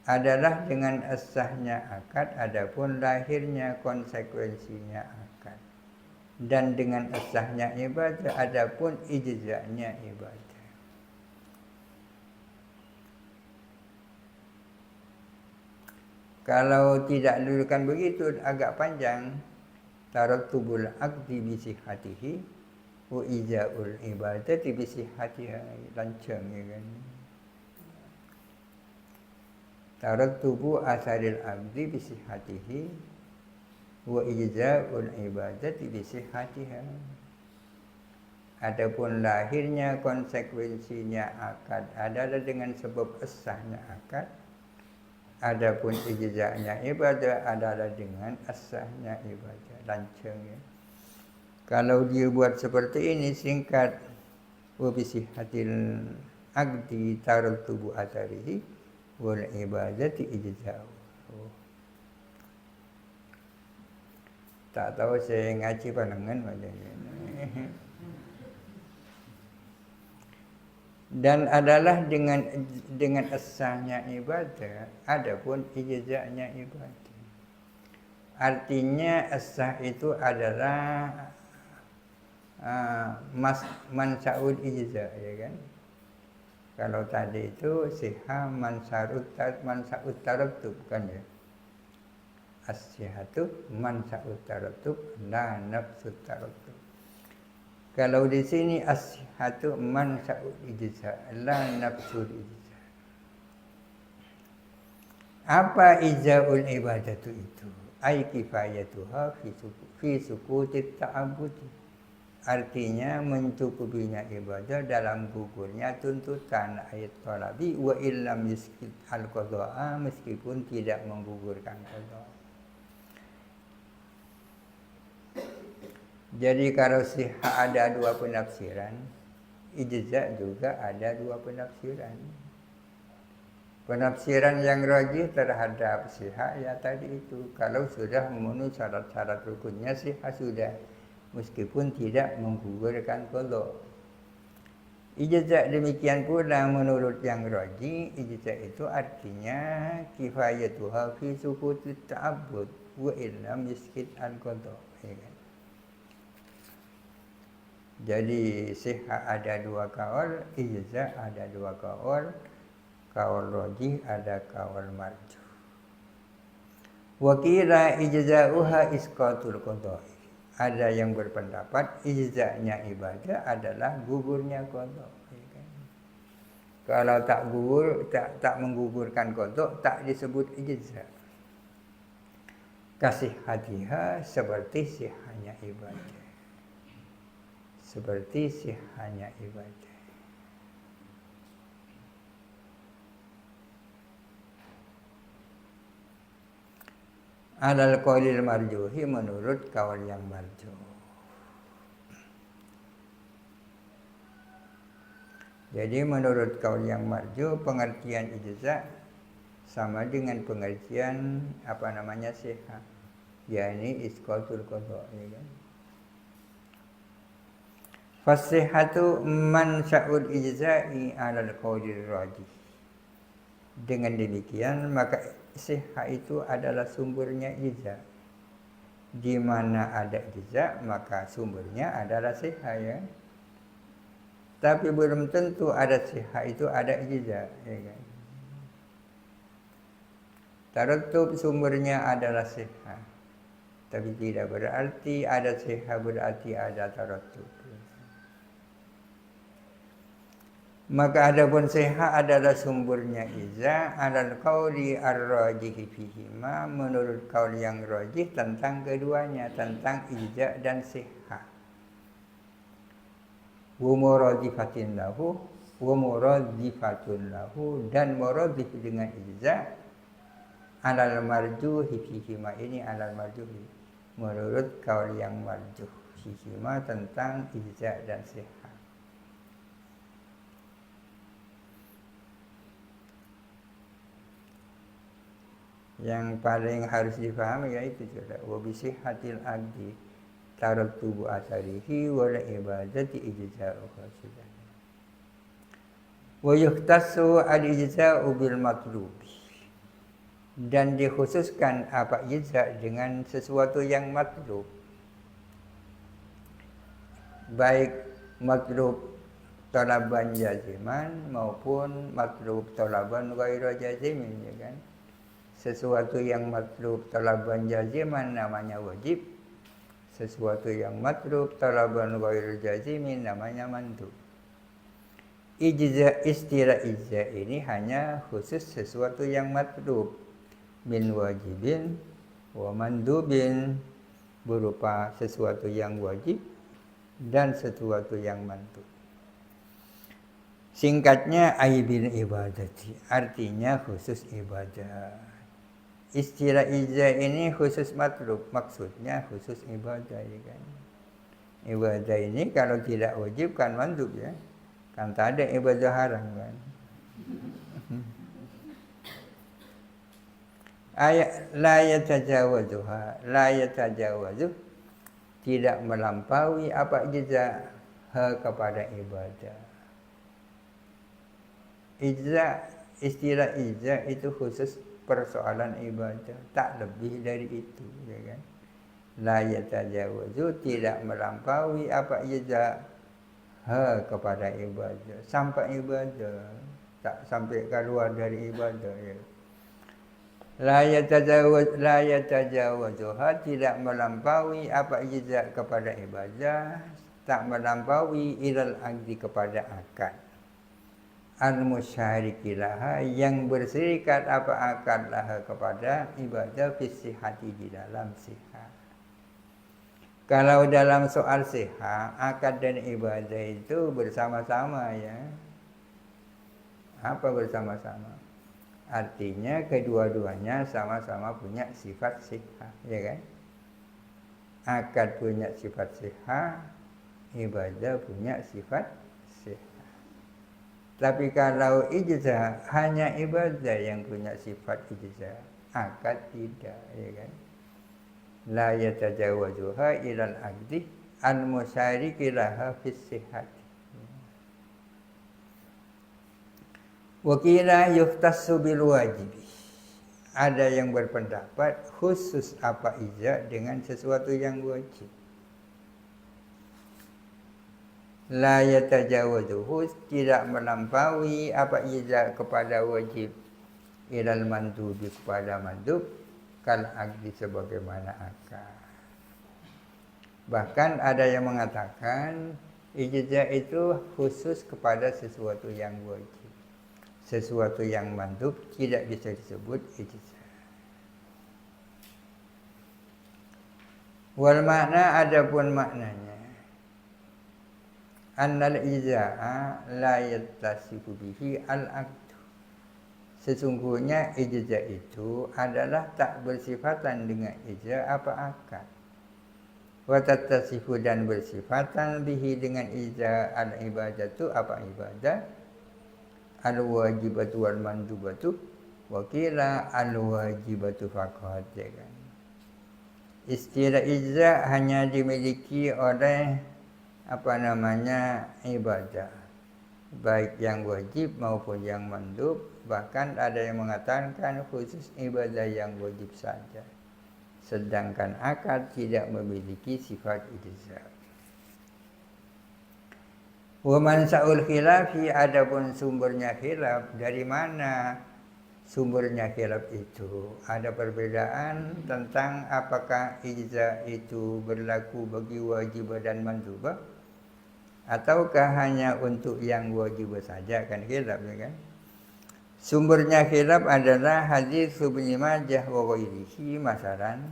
adalah dengan sahnya akad, adapun lahirnya konsekuensinya akad, dan dengan sahnya ibadah, adapun ijza'nya ibadah. Kalau tidak dulukan begitu agak panjang. Tarattubul aqdi bi sihhatihi wa ija'ul ibadati bi sihhatiha, lancang ya kan. Tarattubu asaril abdi bi sihhatihi wa ija'ul ibadati bi sihhatiha. Adapun lahirnya konsekuensinya akad adalah dengan sebab sahnya akad. Adapun ijza'nya ibadah adalah dengan sahnya ibadah. Lancang ya. Kalau dia buat seperti ini singkat, wa bisihatil aqdi tarattubu atharihi wal ibadati ijza'u. Tak tahu saya ngaji pandangan macam ni. Dan adalah dengan sahnya ibadah, adapun ijza'nya ibadah. Artinya sah itu adalah mansa'ul ijza' ya kan. Kalau tadi itu sihah mansa'ut tarattub kan ya. As-sihatu mansa'ut tarattub la nafsut tarattub. Kalau di sini as-sihatu mansa'ul ijza' la nafsul ijza'. Apa ijza'ul ibadatu itu? Ai kifayatuha fi sukutit ta'abbudi. Artinya mencukupinya ibadah dalam gugurnya tuntutan ayat talabi wa illam yuskit al-qadha'a, meskipun tidak menggugurkan qadha. Jadi kalau sihah ada dua penafsiran, ijza' juga ada dua penafsiran. Penafsiran yang rajih terhadap sihah ya tadi itu, kalau sudah memenuhi syarat-syarat rukunnya sihah sudah, meskipun tidak menggugurkan qadha. Ijza' demikian pula menurut yang rajih, ijza' itu artinya kifayatuha fi sukutit ta'abbud wa illam yuskit al-qadha. Jadi sihah ada dua kaul, ijza' ada dua kaul. Kaul rajih ada kaul marjuh. Wa qila ijza'uha isqatul qadha'i. Ada yang berpendapat ijza'nya ibadah adalah gugurnya qadha. Kalau tak gugur, tak menggugurkan qadha, tak disebut ijza'. Kasih hatiha seperti sihahnya ibadah. Seperti sihahnya ibadah. Alal qaulil marjuhi, menurut kaul yang marjuh. Jadi menurut kaul yang marjuh, pengertian ijza' sama dengan pengertian sihah, yakni isqatul qadha ya kan. Fasihatu mansa'ul ijza'i alal qaulil rajih. Dengan demikian maka sihah itu adalah sumbernya ijza'. Di mana ada ijza' maka sumbernya adalah sihah ya. Tapi belum tentu ada sihah itu ada ijza' ya kan. Tarattub sumbernya adalah sihah. Tapi tidak berarti ada sihah berarti ada tarattub. Maka adapun sihah adalah sumbernya ijza' alal qauli ar-rajihi fihima, menurut kaul yang rajih tentang keduanya, tentang ijza' dan sihah. Wa muradifatin lahu, wa muradifatun lahu, dan muradif dengan ijza alal marjuhi fihima, ini alal marjuhi menurut kaul yang marjuh fihima tentang ijza dan sihah. Yang paling harus difahami yaitu juga wa bisihhatil aqdi tarattubu asarihi wal ibadati ijza'u khasidan. Wa yuhtassu al-ijza'u bil matlubi, dan dikhususkan apa ijza' dengan sesuatu yang matlub, baik matlub talaban jaziman maupun matlub talaban ghairu jazimin, ya kan. Sesuatu yang matlub talaban jaziman namanya wajib, sesuatu yang matlub talaban ghairu jazimin namanya mandub. Istilah ijza ini hanya khusus sesuatu yang matlub min wajibin wa mandubin, berupa sesuatu yang wajib dan sesuatu yang mandub. Singkatnya aibil ibadati, artinya khusus ibadah. Istilah ijza ini khusus matlub, maksudnya khusus ibadah, ya kan. Ibadah ini kalau tidak wajib kan mandub, ya. Kan tak ada ibadah haram, kan. Ayat la yatajawazuha, la yatajawazuh, tidak melampaui apa ijza kepada ibadah. Ijza, istilah ijza itu khusus persoalan ibadah, tak lebih dari itu, ya kan. La yatajawazu, tidak melampaui apa ijza kepada ibadah, sampai ibadah, tak sampai keluar dari ibadah, ya. La yatajawazuha, tidak melampaui apa ijza kepada ibadah, tak melampaui ilal aqdi, kepada akad. Al-musyarikilaha, yang berserikat apa akad laha kepada ibadah fisihati, di dalam sihah. Kalau dalam soal sihah, akad dan ibadah itu bersama-sama, ya. Apa bersama-sama? Artinya kedua-duanya sama-sama punya sifat sihah, ya kan? Akad punya sifat sihah, ibadah punya sifat sihah. Tapi kalau ijza, hanya ibadah yang punya sifat ijza, akad tidak, ya kan. La yatajawazuha ilal aqdi al-musyariki laha fis sihhati. Wa qila yuhtassu bil wajibi, ada yang berpendapat khusus apa ijza dengan sesuatu yang wajib. La yatajawazuhu, tidak melampaui apa ijza kepada wajib, ilal mandubi, kepada mandub, kal aqdi, sebagaimana akad. Bahkan ada yang mengatakan ijza itu khusus kepada sesuatu yang wajib, sesuatu yang mandub tidak bisa disebut ijza. Wal makna, adapun maknanya, annal ijza'a la yattasifu bihi al-aqdu, sesungguhnya ijza itu adalah tak bersifatan dengan ijza apa akad. Wa tattasifu, dan bersifatan bihi dengan ijza al-ibadatu, apa ibadah, al-wajibatu wal mandubatu, wa qila al-wajibatu faqat, ya kan. Istilah ijza hanya dimiliki oleh ibadah, baik yang wajib maupun yang mandub. Bahkan ada yang mengatakan khusus ibadah yang wajib saja, sedangkan akad tidak memiliki sifat ijza. Wa mansa'ul khilafi, adapun sumbernya khilaf, dari mana sumbernya khilaf itu? Ada perbedaan tentang apakah ijza itu berlaku bagi wajib dan mandubah, ataukah hanya untuk yang wajib saja, kan khilaf, ya kan. Sumbernya khilaf adalah hadis Ibnu Majah wa ghairihi, masalan,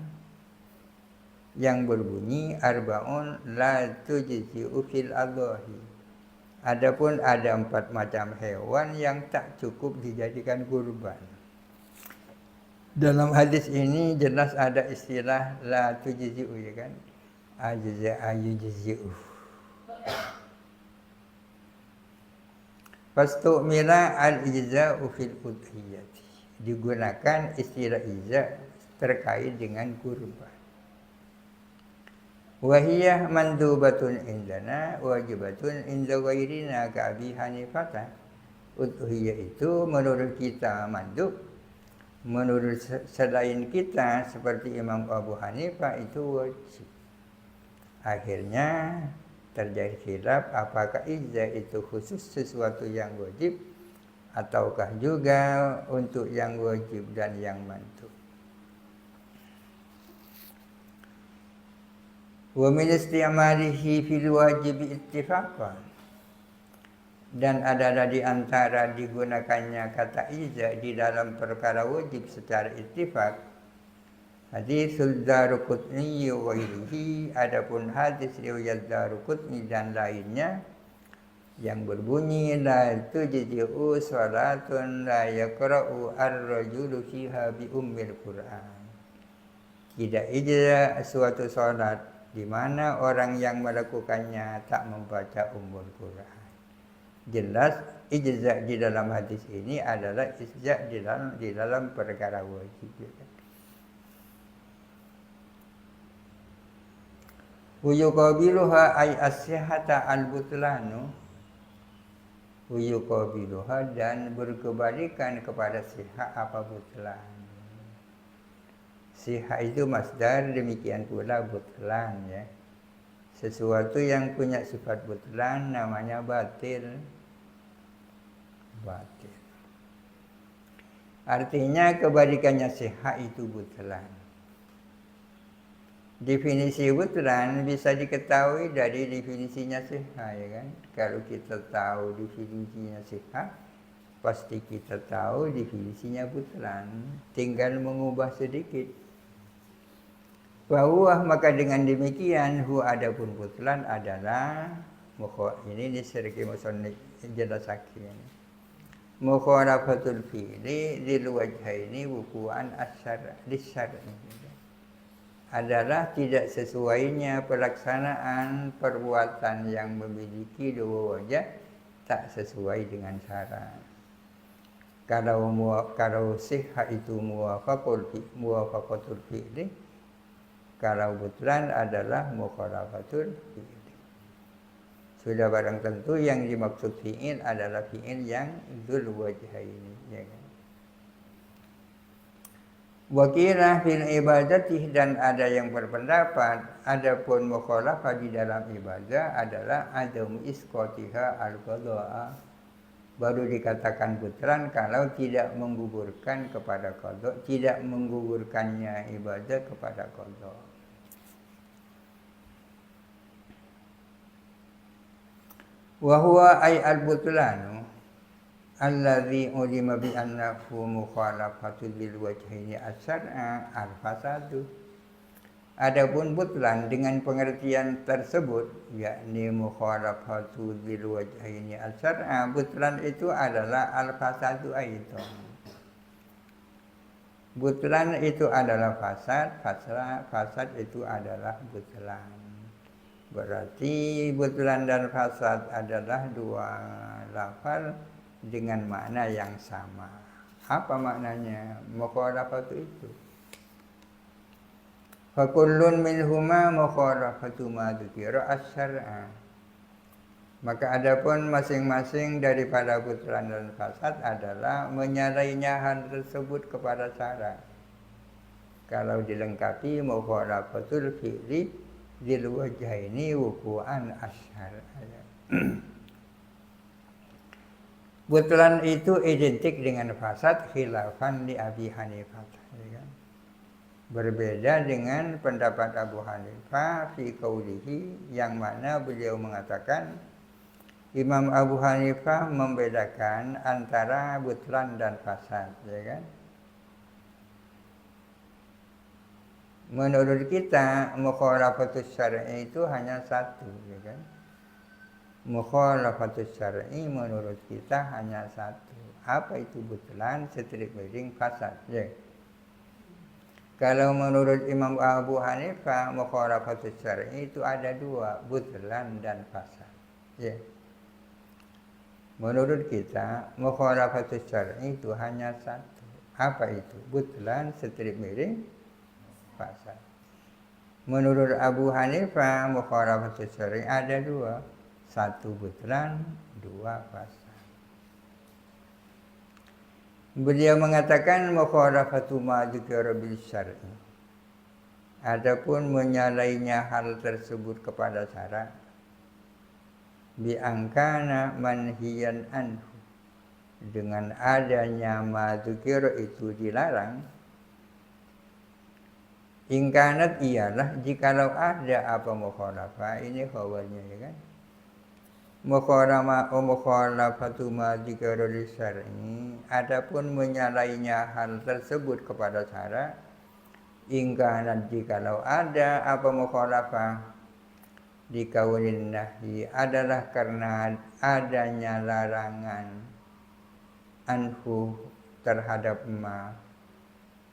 yang berbunyi arba'un la tujzi'u fil adhahi, Adapun ada 4 macam hewan yang tak cukup dijadikan kurban. Dalam hadis ini jelas ada istilah la tujzi'u, ya kan? Ajza'a yujzi'u. Fastu'mila al-ijza'u fil udhiyati. Digunakan istilah ijza' terkait dengan kurban. Wahiyah mandubatun indana wajibatun inda ghairina ka Abi Hanifah. Udhiyah itu menurut kita mandub, menurut selain kita seperti Imam Abu Hanifah itu wajib. Akhirnya terjadi khilaf apakah ijza itu khusus sesuatu yang wajib ataukah juga untuk yang wajib dan yang mandub. Wa min istimalihi fil wajib ittifaqan, dan adalah di antara digunakannya kata ijza di dalam perkara wajib secara ittifaq hadisul Daruqutni wa ghairihi. Adapun hadis riwayat Daruqutni dan lainnya yang berbunyi la tujzi'u salatun la yaqra'u ar-rajulu fiha bi ummil Qur'an. Tidak ijza suatu salat di mana orang yang melakukannya tak membaca Ummul Quran. Jelas ijza di dalam hadis ini adalah ijza di dalam perkara wajib. Uyuqabiluha ay as-sihhata al-butlanu. Uyuqabiluha dan berkebalikan kepada sihah apa butlan. Sihah itu masdar, demikian pula butlan, ya. Sesuatu yang punya sifat butlan namanya batil. Batil. Artinya kebalikannya sihah itu butlan. Definisi butlan bisa diketahui dari definisinya sihah, ya kan? Kalau kita tahu definisinya sihah, pasti kita tahu definisinya butlan. Tinggal mengubah sedikit. Bahwa maka dengan demikian adapun butlan adalah ini diserki musannif jelasakin mukhalafatul fi'li lil wajhaini wuku'an asyar'i adalah tidak sesuainya pelaksanaan perbuatan yang memiliki dua wajah tak sesuai dengan syarat. Kalau sihah itu muwafaqatul fi'li, kalau butlan adalah mukhalafatul fi'il. Sudah barang tentu yang dimaksud fi'il adalah fi'il yang dzul wajhaini, ya kan? Wakilah fil ibadati, dan ada yang berpendapat adapun mukhalafah di dalam ibadah adalah adamu isqatiha al-qadha. Baru dikatakan butlan kalau tidak menggugurkan kepada qadha, tidak menggugurkannya ibadah kepada qadha. Wa huwa ay al-butlanu alladhi ulima bi annahu mukhalafatu bil wajhaini asar'a al-fasadu. Adapun butlan dengan pengertian tersebut, yakni mukhalafatu bil wajhaini asar'a, butlan itu adalah al-fasadu aidan. Butlan itu adalah fasad itu adalah butlan. Berarti butlan dan fasad adalah dua lafal dengan makna yang sama. Apa maknanya? Mukhalafatu itu. Fa kullun minhuma mukhalafatu ma dzikra asy-syar'a. Maka adapun masing-masing daripada butlan dan fasad adalah menyalainya hal tersebut kepada syarat. Kalau dilengkapi mukhalafatul fi'li dzil wajhaini wuku'an asyar'a. Butlan itu identik dengan fasad khilafan li Abi Hanifah, ya kan? Berbeda dengan pendapat Abu Hanifah fi qaulihi, yang mana beliau mengatakan Imam Abu Hanifah membedakan antara butlan dan fasad, ya kan? Menurut kita mukhalafatus syar'i itu hanya satu, ya kan? Mukhalafatus syar'i menurut kita hanya satu. Apa itu butlan, setrik miring, fasad. Ya. Kalau menurut Imam Abu Hanifah, mukhalafatus syar'i itu ada dua, butlan dan fasad. Ya. Menurut kita, mukhalafatus syar'i itu hanya satu. Apa itu? Butlan, setrik miring, fasad. Menurut Abu Hanifah, mukhalafatus syar'i ada dua. Satu butlan, dua fasad. Beliau mengatakan mukhalafatu ma dzikra bil syar'i. Adapun menyalainya hal tersebut kepada syarak bi angkana manhiyan anhu, dengan adanya ma dzikra itu dilarang. Ingkanat ialah jikalau ada apa mukhalafah, ini khabarnya ya kan. Mukhalafatu ma dzikra bil syar'i, adapun menyalainya hal tersebut kepada syarak, ingkanat jikalau ada apa mukhalafah di kaunin nahyi adalah karena adanya larangan anhu terhadap ma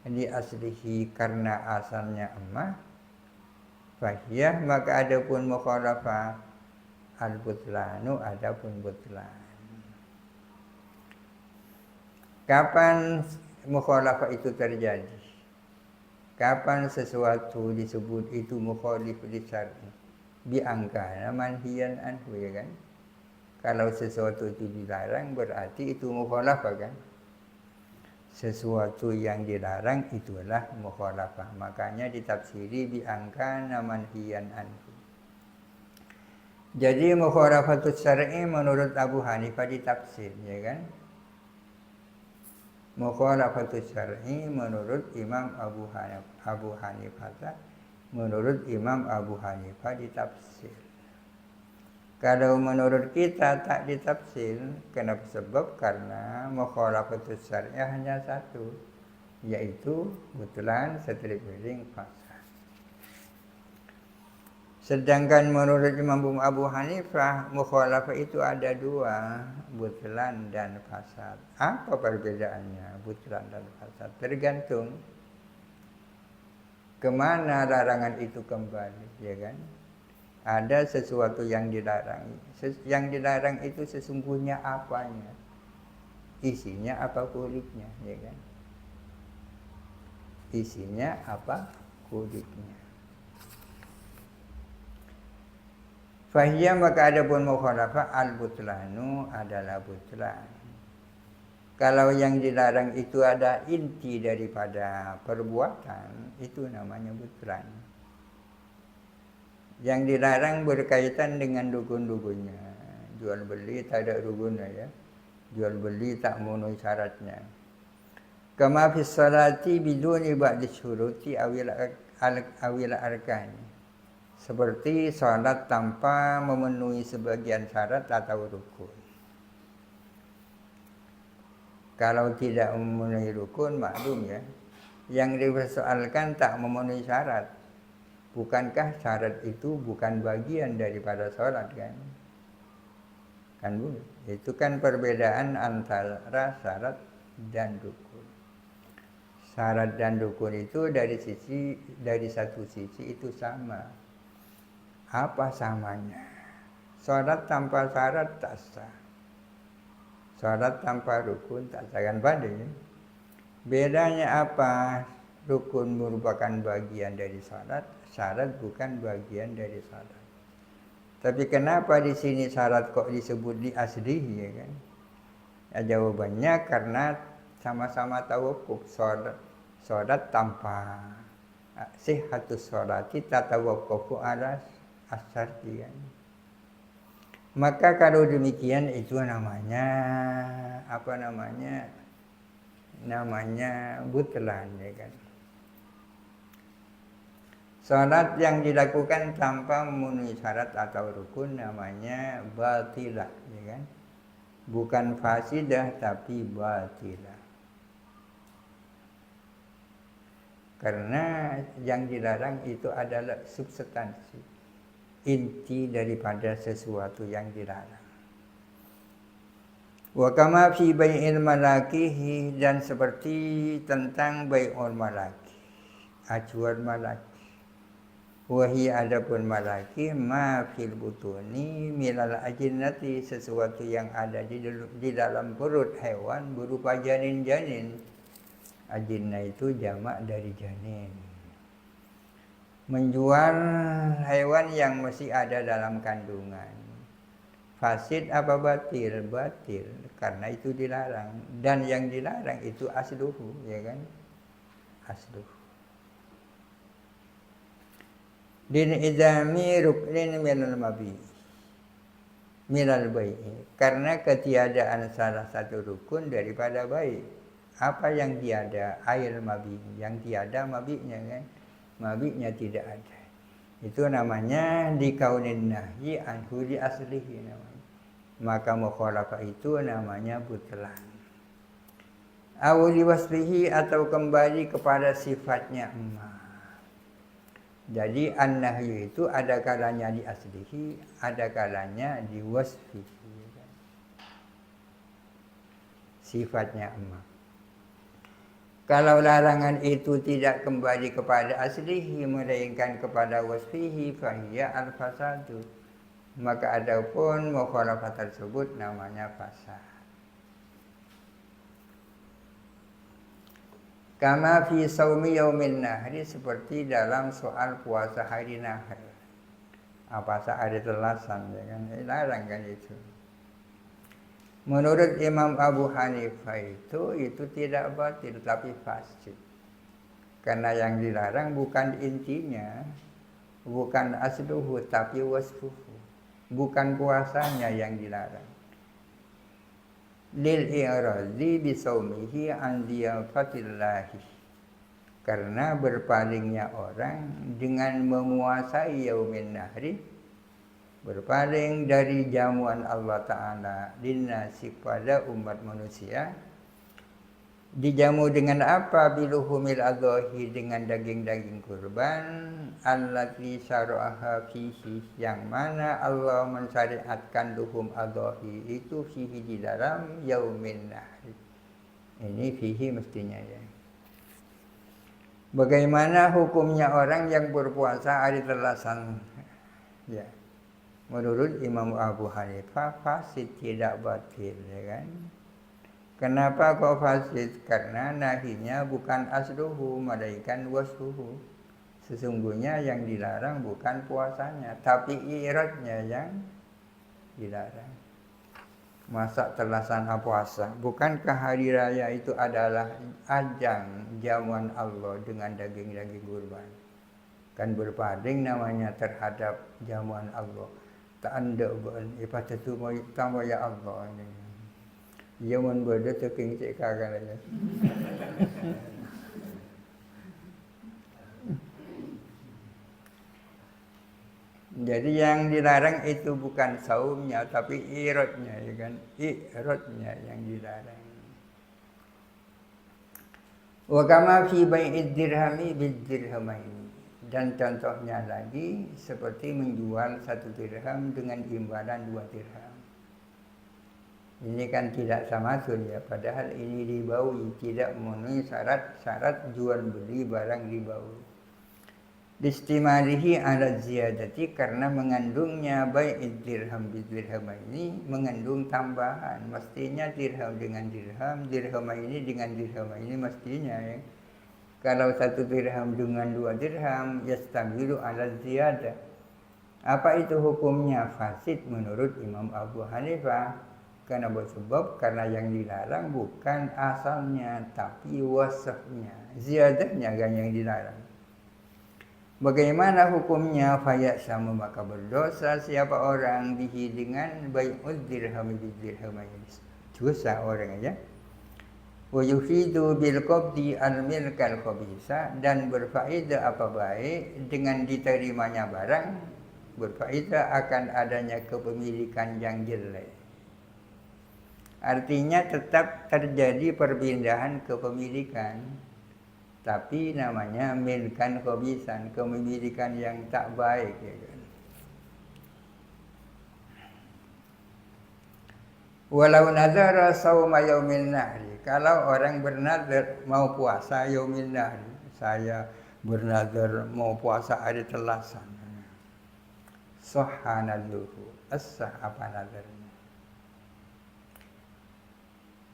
di aslihi karena asalnya emas, fahiyah maka adapun mukhalafah al-butlanu adapun butlan. Kapan mukhalafah itu terjadi? Kapan sesuatu disebut itu mukhalif li syar'i? Bi angkana manhiyan anhu ya kan? Kalau sesuatu itu dilarang berarti itu mukhalafah kan? Sesuatu yang dilarang itulah mukhalafah. Makanya ditafsiri bi angkana manhiyan anhu. Jadi mukhalafatus syar'i menurut Abu Hanifah ditafsir ya kan? Mukhalafatus syar'i menurut Imam Abu Hanifah menurut Imam Abu Hanifah ditafsir. Kalau menurut kita tak ditafsir. Kenapa? Sebab karena mukhalafatus syar'i hanya satu, yaitu butlan, setrik miring, fasad. Sedangkan menurut Imam Abu Hanifah, mukhalafah itu ada dua, butlan dan fasad. Apa perbedaannya butlan dan fasad? Tergantung kemana larangan itu kembali, ya kan? Ada sesuatu yang dilarang. Yang dilarang itu sesungguhnya apanya? Isinya apa kulitnya, ya kan? Isinya apa kulitnya. Fahiyah maka adapun mukhalafah al-butlanu adalah butlan. Kalau yang dilarang itu ada inti daripada perbuatan, itu namanya butlan. Yang dilarang berkaitan dengan dukun-dukunnya. Jual beli tak ada dukunnya ya. Jual beli tak memenuhi syaratnya. Kama fis salati biduni ba'di syuruti awil arkani. Seperti salat tanpa memenuhi sebagian syarat atau rukun. Kalau tidak memenuhi rukun, maklum ya. Yang dipersoalkan tak memenuhi syarat. Bukankah syarat itu bukan bagian daripada salat kan? Kan bu? Itu kan perbedaan antara syarat dan rukun. Syarat dan rukun itu dari satu sisi itu sama. Apa samanya? Salat tanpa syarat tak sah. Salat tanpa rukun tak sah kan ya? Bedanya apa? Rukun merupakan bagian dari salat, syarat bukan bagian dari salat. Tapi kenapa di sini syarat kok disebut di aslihi ya kan? Ya, jawabannya karena sama-sama tawakuf. Salat tanpa sihhatus sholati tatawaqafu ala asyarti kan. Maka kalau demikian itu namanya apa namanya? Namanya butlan ya kan. Salat yang dilakukan tanpa memenuhi syarat atau rukun namanya batilah ya kan. Bukan fasidah tapi batilah. Karena yang dilarang itu adalah substansi. inti daripada sesuatu yang dilarang. Wa kama fi bai'il malakihi, dan seperti tentang bai'ul malaki, acuan malaki. Wahi adapun malaki ma fil butuni milal ajinnati, sesuatu yang ada di dalam perut hewan berupa janin-janin. Ajinna itu jamak dari janin. Menjual hewan yang masih ada dalam kandungan. Fasid apa batil? Batil, karena itu dilarang. Dan yang dilarang itu asluhu, ya kan? Asluhu. Din idami ruknin minal mabi minal bai'i, karena ketiadaan salah satu rukun daripada baik. Apa yang tiada? Air mabi, yang tiada mabi'nya kan? Mabi'nya tidak ada. Itu namanya dikaunin nahyi anhu di aslihi namanya. Maka mukhalafah itu namanya butlan. Awli wasfihi, atau kembali kepada sifatnya emas. Jadi an-nahyu itu ada kalanya di aslihi, ada kalanya di wasfihi. Sifatnya emas. Kalau larangan itu tidak kembali kepada aslihi, melainkan kepada wasfihi, fahiya al-fasadu, maka adapun mukhalafah tersebut namanya fasad. Kama fi saumi yaumin nahri, seperti dalam soal puasa hari nahr. Apa hari telasan, ya kan? Larang kan itu. Menurut Imam Abu Hanifah itu tidak batil tapi fasid. Karena yang dilarang bukan intinya, bukan asluhu tapi wasfuhu. Bukan puasanya yang dilarang. Lil i'radhi bisaumihi an diyafatillahi, karena berpalingnya orang dengan menguasai yaumin nahri, berpaling dari jamuan Allah Ta'ala linnasi, pada umat manusia. Dijamu dengan apa? Biluhumil adhahi, dengan daging-daging kurban. Allati syara'aha fihi, yang mana Allah mensyariatkan luhum adhahi itu fihi, di dalam yaumin nahri. Ini fihi mestinya ya. Bagaimana hukumnya orang yang berpuasa hari telasan? Ya, menurut Imam Abu Hanifah fasid, tidak batil, ya kan? Kenapa kok fasid? Karena nahinya bukan asluhu, melainkan wasluhu. Sesungguhnya yang dilarang bukan puasanya, tapi iradnya yang dilarang. Masak terlaksana puasa, bukankah hari raya itu adalah ajang jamuan Allah dengan daging-daging kurban? Kan berpaling namanya terhadap jamuan Allah. Tak anda ibadah mau tambah ya Allah ini. Jaman bodoh teking cek kakak aja. Jadi yang dilarang itu bukan saumnya tapi iradnya, ya kan? Iradnya yang dilarang. Wa kama fi bai'id dirhami bid dirhamaini, dan contohnya lagi seperti menjual 1 dirham dengan imbalan 2 dirham. Ini kan tidak samasun ya, padahal ini ribawi, tidak memenuhi syarat jual beli barang ribawi. Distimalihi ala ziyadati, karena mengandungnya bai'id dirham bidirham ini mengandung tambahan. Mestinya dirham dengan dirham, dirham ini dengan dirham ini mestinya ya. Kalau 1 dirham dengan 2 dirham, yastamilu ala ziyadah. Apa itu hukumnya? Fasid menurut Imam Abu Hanifah. Karena bersebab, karena yang dilarang bukan asalnya tapi wasfnya, ziyadahnya kan yang dilarang. Bagaimana hukumnya? Fayasamu, maka berdosa siapa orang bihi, dengan bai'ud dirham bidirham ini, dosa orang aja. Wa yufidu bil qabdi al milkal khabisa, dan berfaedah apa baik dengan diterimanya barang, berfaedah akan adanya kepemilikan yang jelek. Artinya tetap terjadi perpindahan kepemilikan, tapi namanya milkan khobisan, kepemilikan yang tak baik, ya kan? Walau nadara sauma yaumin nahri. Kalau orang bernazar mau puasa yaumin nahri, saya bernazar mau puasa hari telasan. Sahha nadruhu. As-sah apa nazarnya?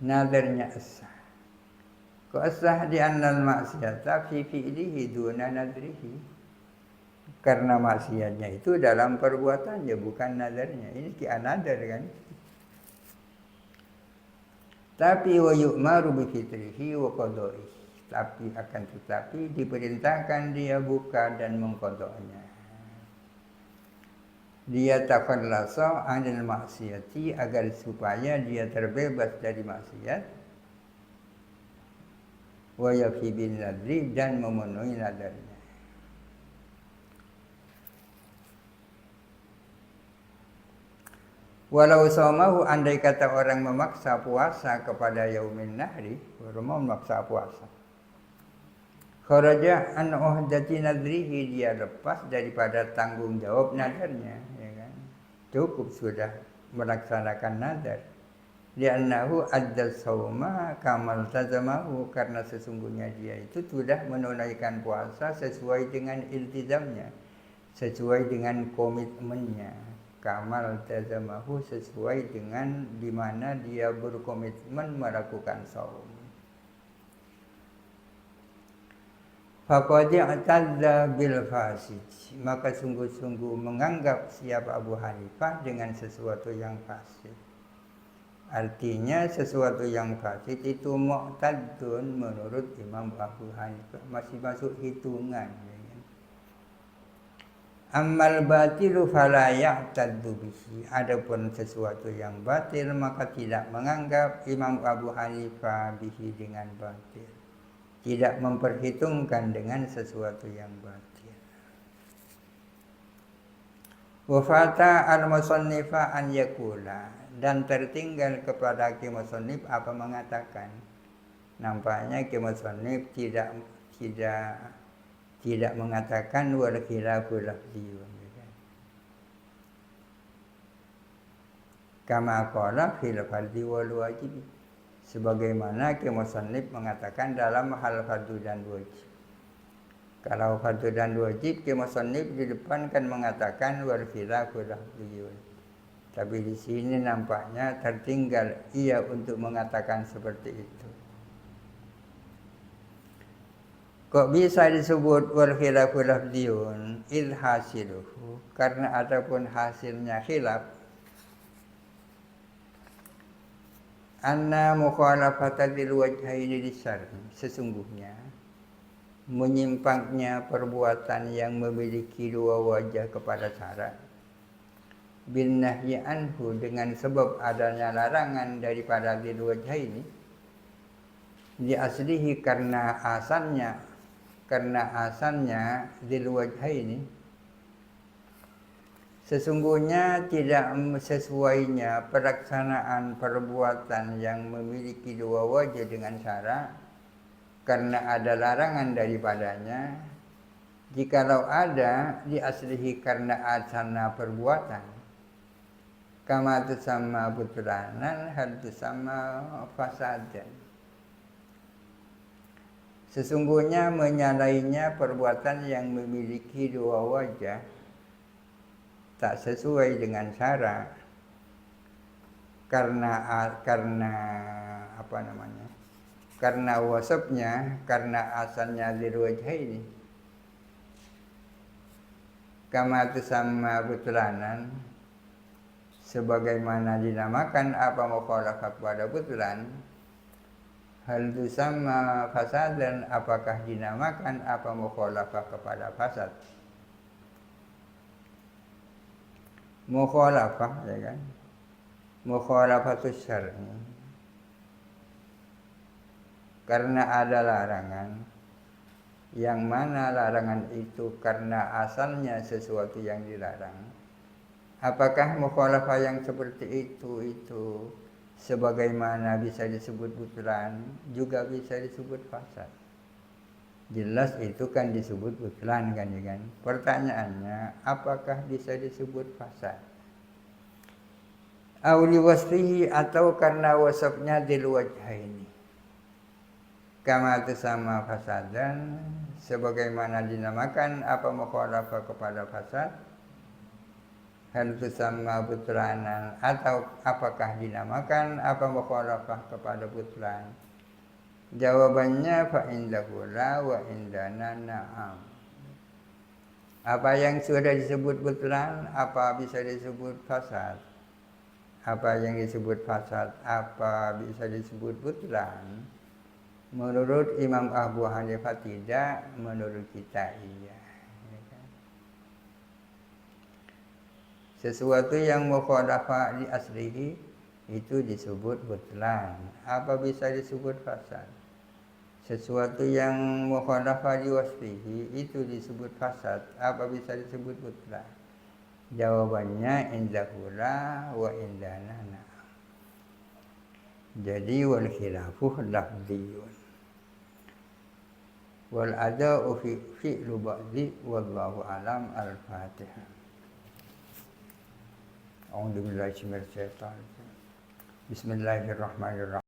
Nazarnya as-sah. Kok as-sah di annal maksiyata fi fi'lihi duna nadrihi. Karena maksiatnya itu dalam perbuatannya bukan nazarnya. Ini kian nazar kan. Tapi wa yu'maru bi fitrihi wa qada'ihi. Tapi akan tetapi diperintahkan dia buka dan mengqadanya. Dia takhallasa 'anil maksiyati agar supaya dia terbebas dari maksiat. Wa yafi bin nadri dan memenuhi nadarnya. Walau saumahu andai kata orang memaksa puasa kepada yaumin nahri, orang memaksa puasa. Kharaja an uhdati nadrihi, dia lepas daripada tanggung jawab nadarnya, ya kan? Cukup sudah melaksanakan nadar. Li'annahu adda sauma kamal tazamahu, karena sesungguhnya dia itu sudah menunaikan puasa sesuai dengan iltizamnya, sesuai dengan komitmennya. Kamal tazamahu sesuai dengan di mana dia berkomitmen melakukan saum. Faqad i'tadza bil fasid, maka sungguh-sungguh menganggap siapa Abu Hanifah dengan sesuatu yang fasid. Artinya sesuatu yang fasid itu mu'tadun menurut Imam Abu Hanifah, masih masuk hitungan. Ammal batilu fala ya'taddu bihi. Adapun sesuatu yang batil maka tidak menganggap Imam Abu Hanifah bihi dengan batil. Tidak memperhitungkan dengan sesuatu yang batil. Wa fata al-musannifa an yakula, dan tertinggal kepada Musannif apa mengatakan. Nampaknya Musannif tidak mengatakan wal khilafu lafziyun. Kama qala fil fardhi wal wajib, sebagaimana musannif mengatakan dalam hal fardu dan wajib. Kalau fardu dan wajib musannif di depan kan mengatakan wal khilafu lafziyun. Tapi di sini nampaknya tertinggal ia untuk mengatakan seperti itu. Kok bisa disebut wal khilafu lafziyun il hasiluhu, karena adapun hasilnya khilaf, anna mukhalafata dil wajhaini lisyar'i, sesungguhnya menyimpangnya perbuatan yang memiliki dua wajah kepada syarak, bin nahyi anhu, dengan sebab adanya larangan daripada dil wajhaini, di aslihi karena asalnya dil wajhaini, sesungguhnya tidak sesuainya pelaksanaan perbuatan yang memiliki dua wajah dengan syarak karena ada larangan daripadanya. Jikalau ada di aslihi karena asalnya perbuatan, kama tusamma butlanan hal tusamma fasadan, sesungguhnya menyalainya perbuatan yang memiliki dua wajah tak sesuai dengan syarak karena wasabnya, karena asalnya dzil wajhaini, kama tusamma butlanan, sebagaimana dinamakan apa mukhalafah kepada butlan, hal tusamma fasadan, apakah dinamakan apa mukhalafah kepada fasad. Mukhalafah, ya kan, mukhalafatus syar'i, karena ada larangan, yang mana larangan itu karena asalnya sesuatu yang dilarang. Apakah mukhalafah yang seperti itu sebagaimana bisa disebut butlan, juga bisa disebut fasad. Jelas itu kan disebut butlan kan, ya kan. Pertanyaannya, apakah bisa disebut fasad? Au liwasfihi atau karena wasafnya dil wajhaini. Kama sama fasadan sebagaimana dinamakan apa mukhalafah kepada fasad. Hal sama putranan atau apakah dinamakan apa mukhalafah kepada putran. Jawabannya fa indahu la wa indana na'am. Apa yang sudah disebut butlan, apa bisa disebut fasad? Apa yang disebut fasad, apa bisa disebut butlan? Menurut Imam Abu Hanifah tidak, menurut kita iya. Sesuatu yang mukhalafah di aslihi itu disebut butlan. Apa bisa disebut fasad? Sesuatu yang mukhalafah di wasfihi itu disebut fasad. Apa bisa disebut butlan? Jawabannya indahula wa indana na'am. Jadi wal khilafu lafdiyun. Wal ada'u fi fi'lu ba'di wallahu alam. Al-Fatihah. A'udzu billahi minasyaitonir rajim. Bismillahirrahmanirrahim.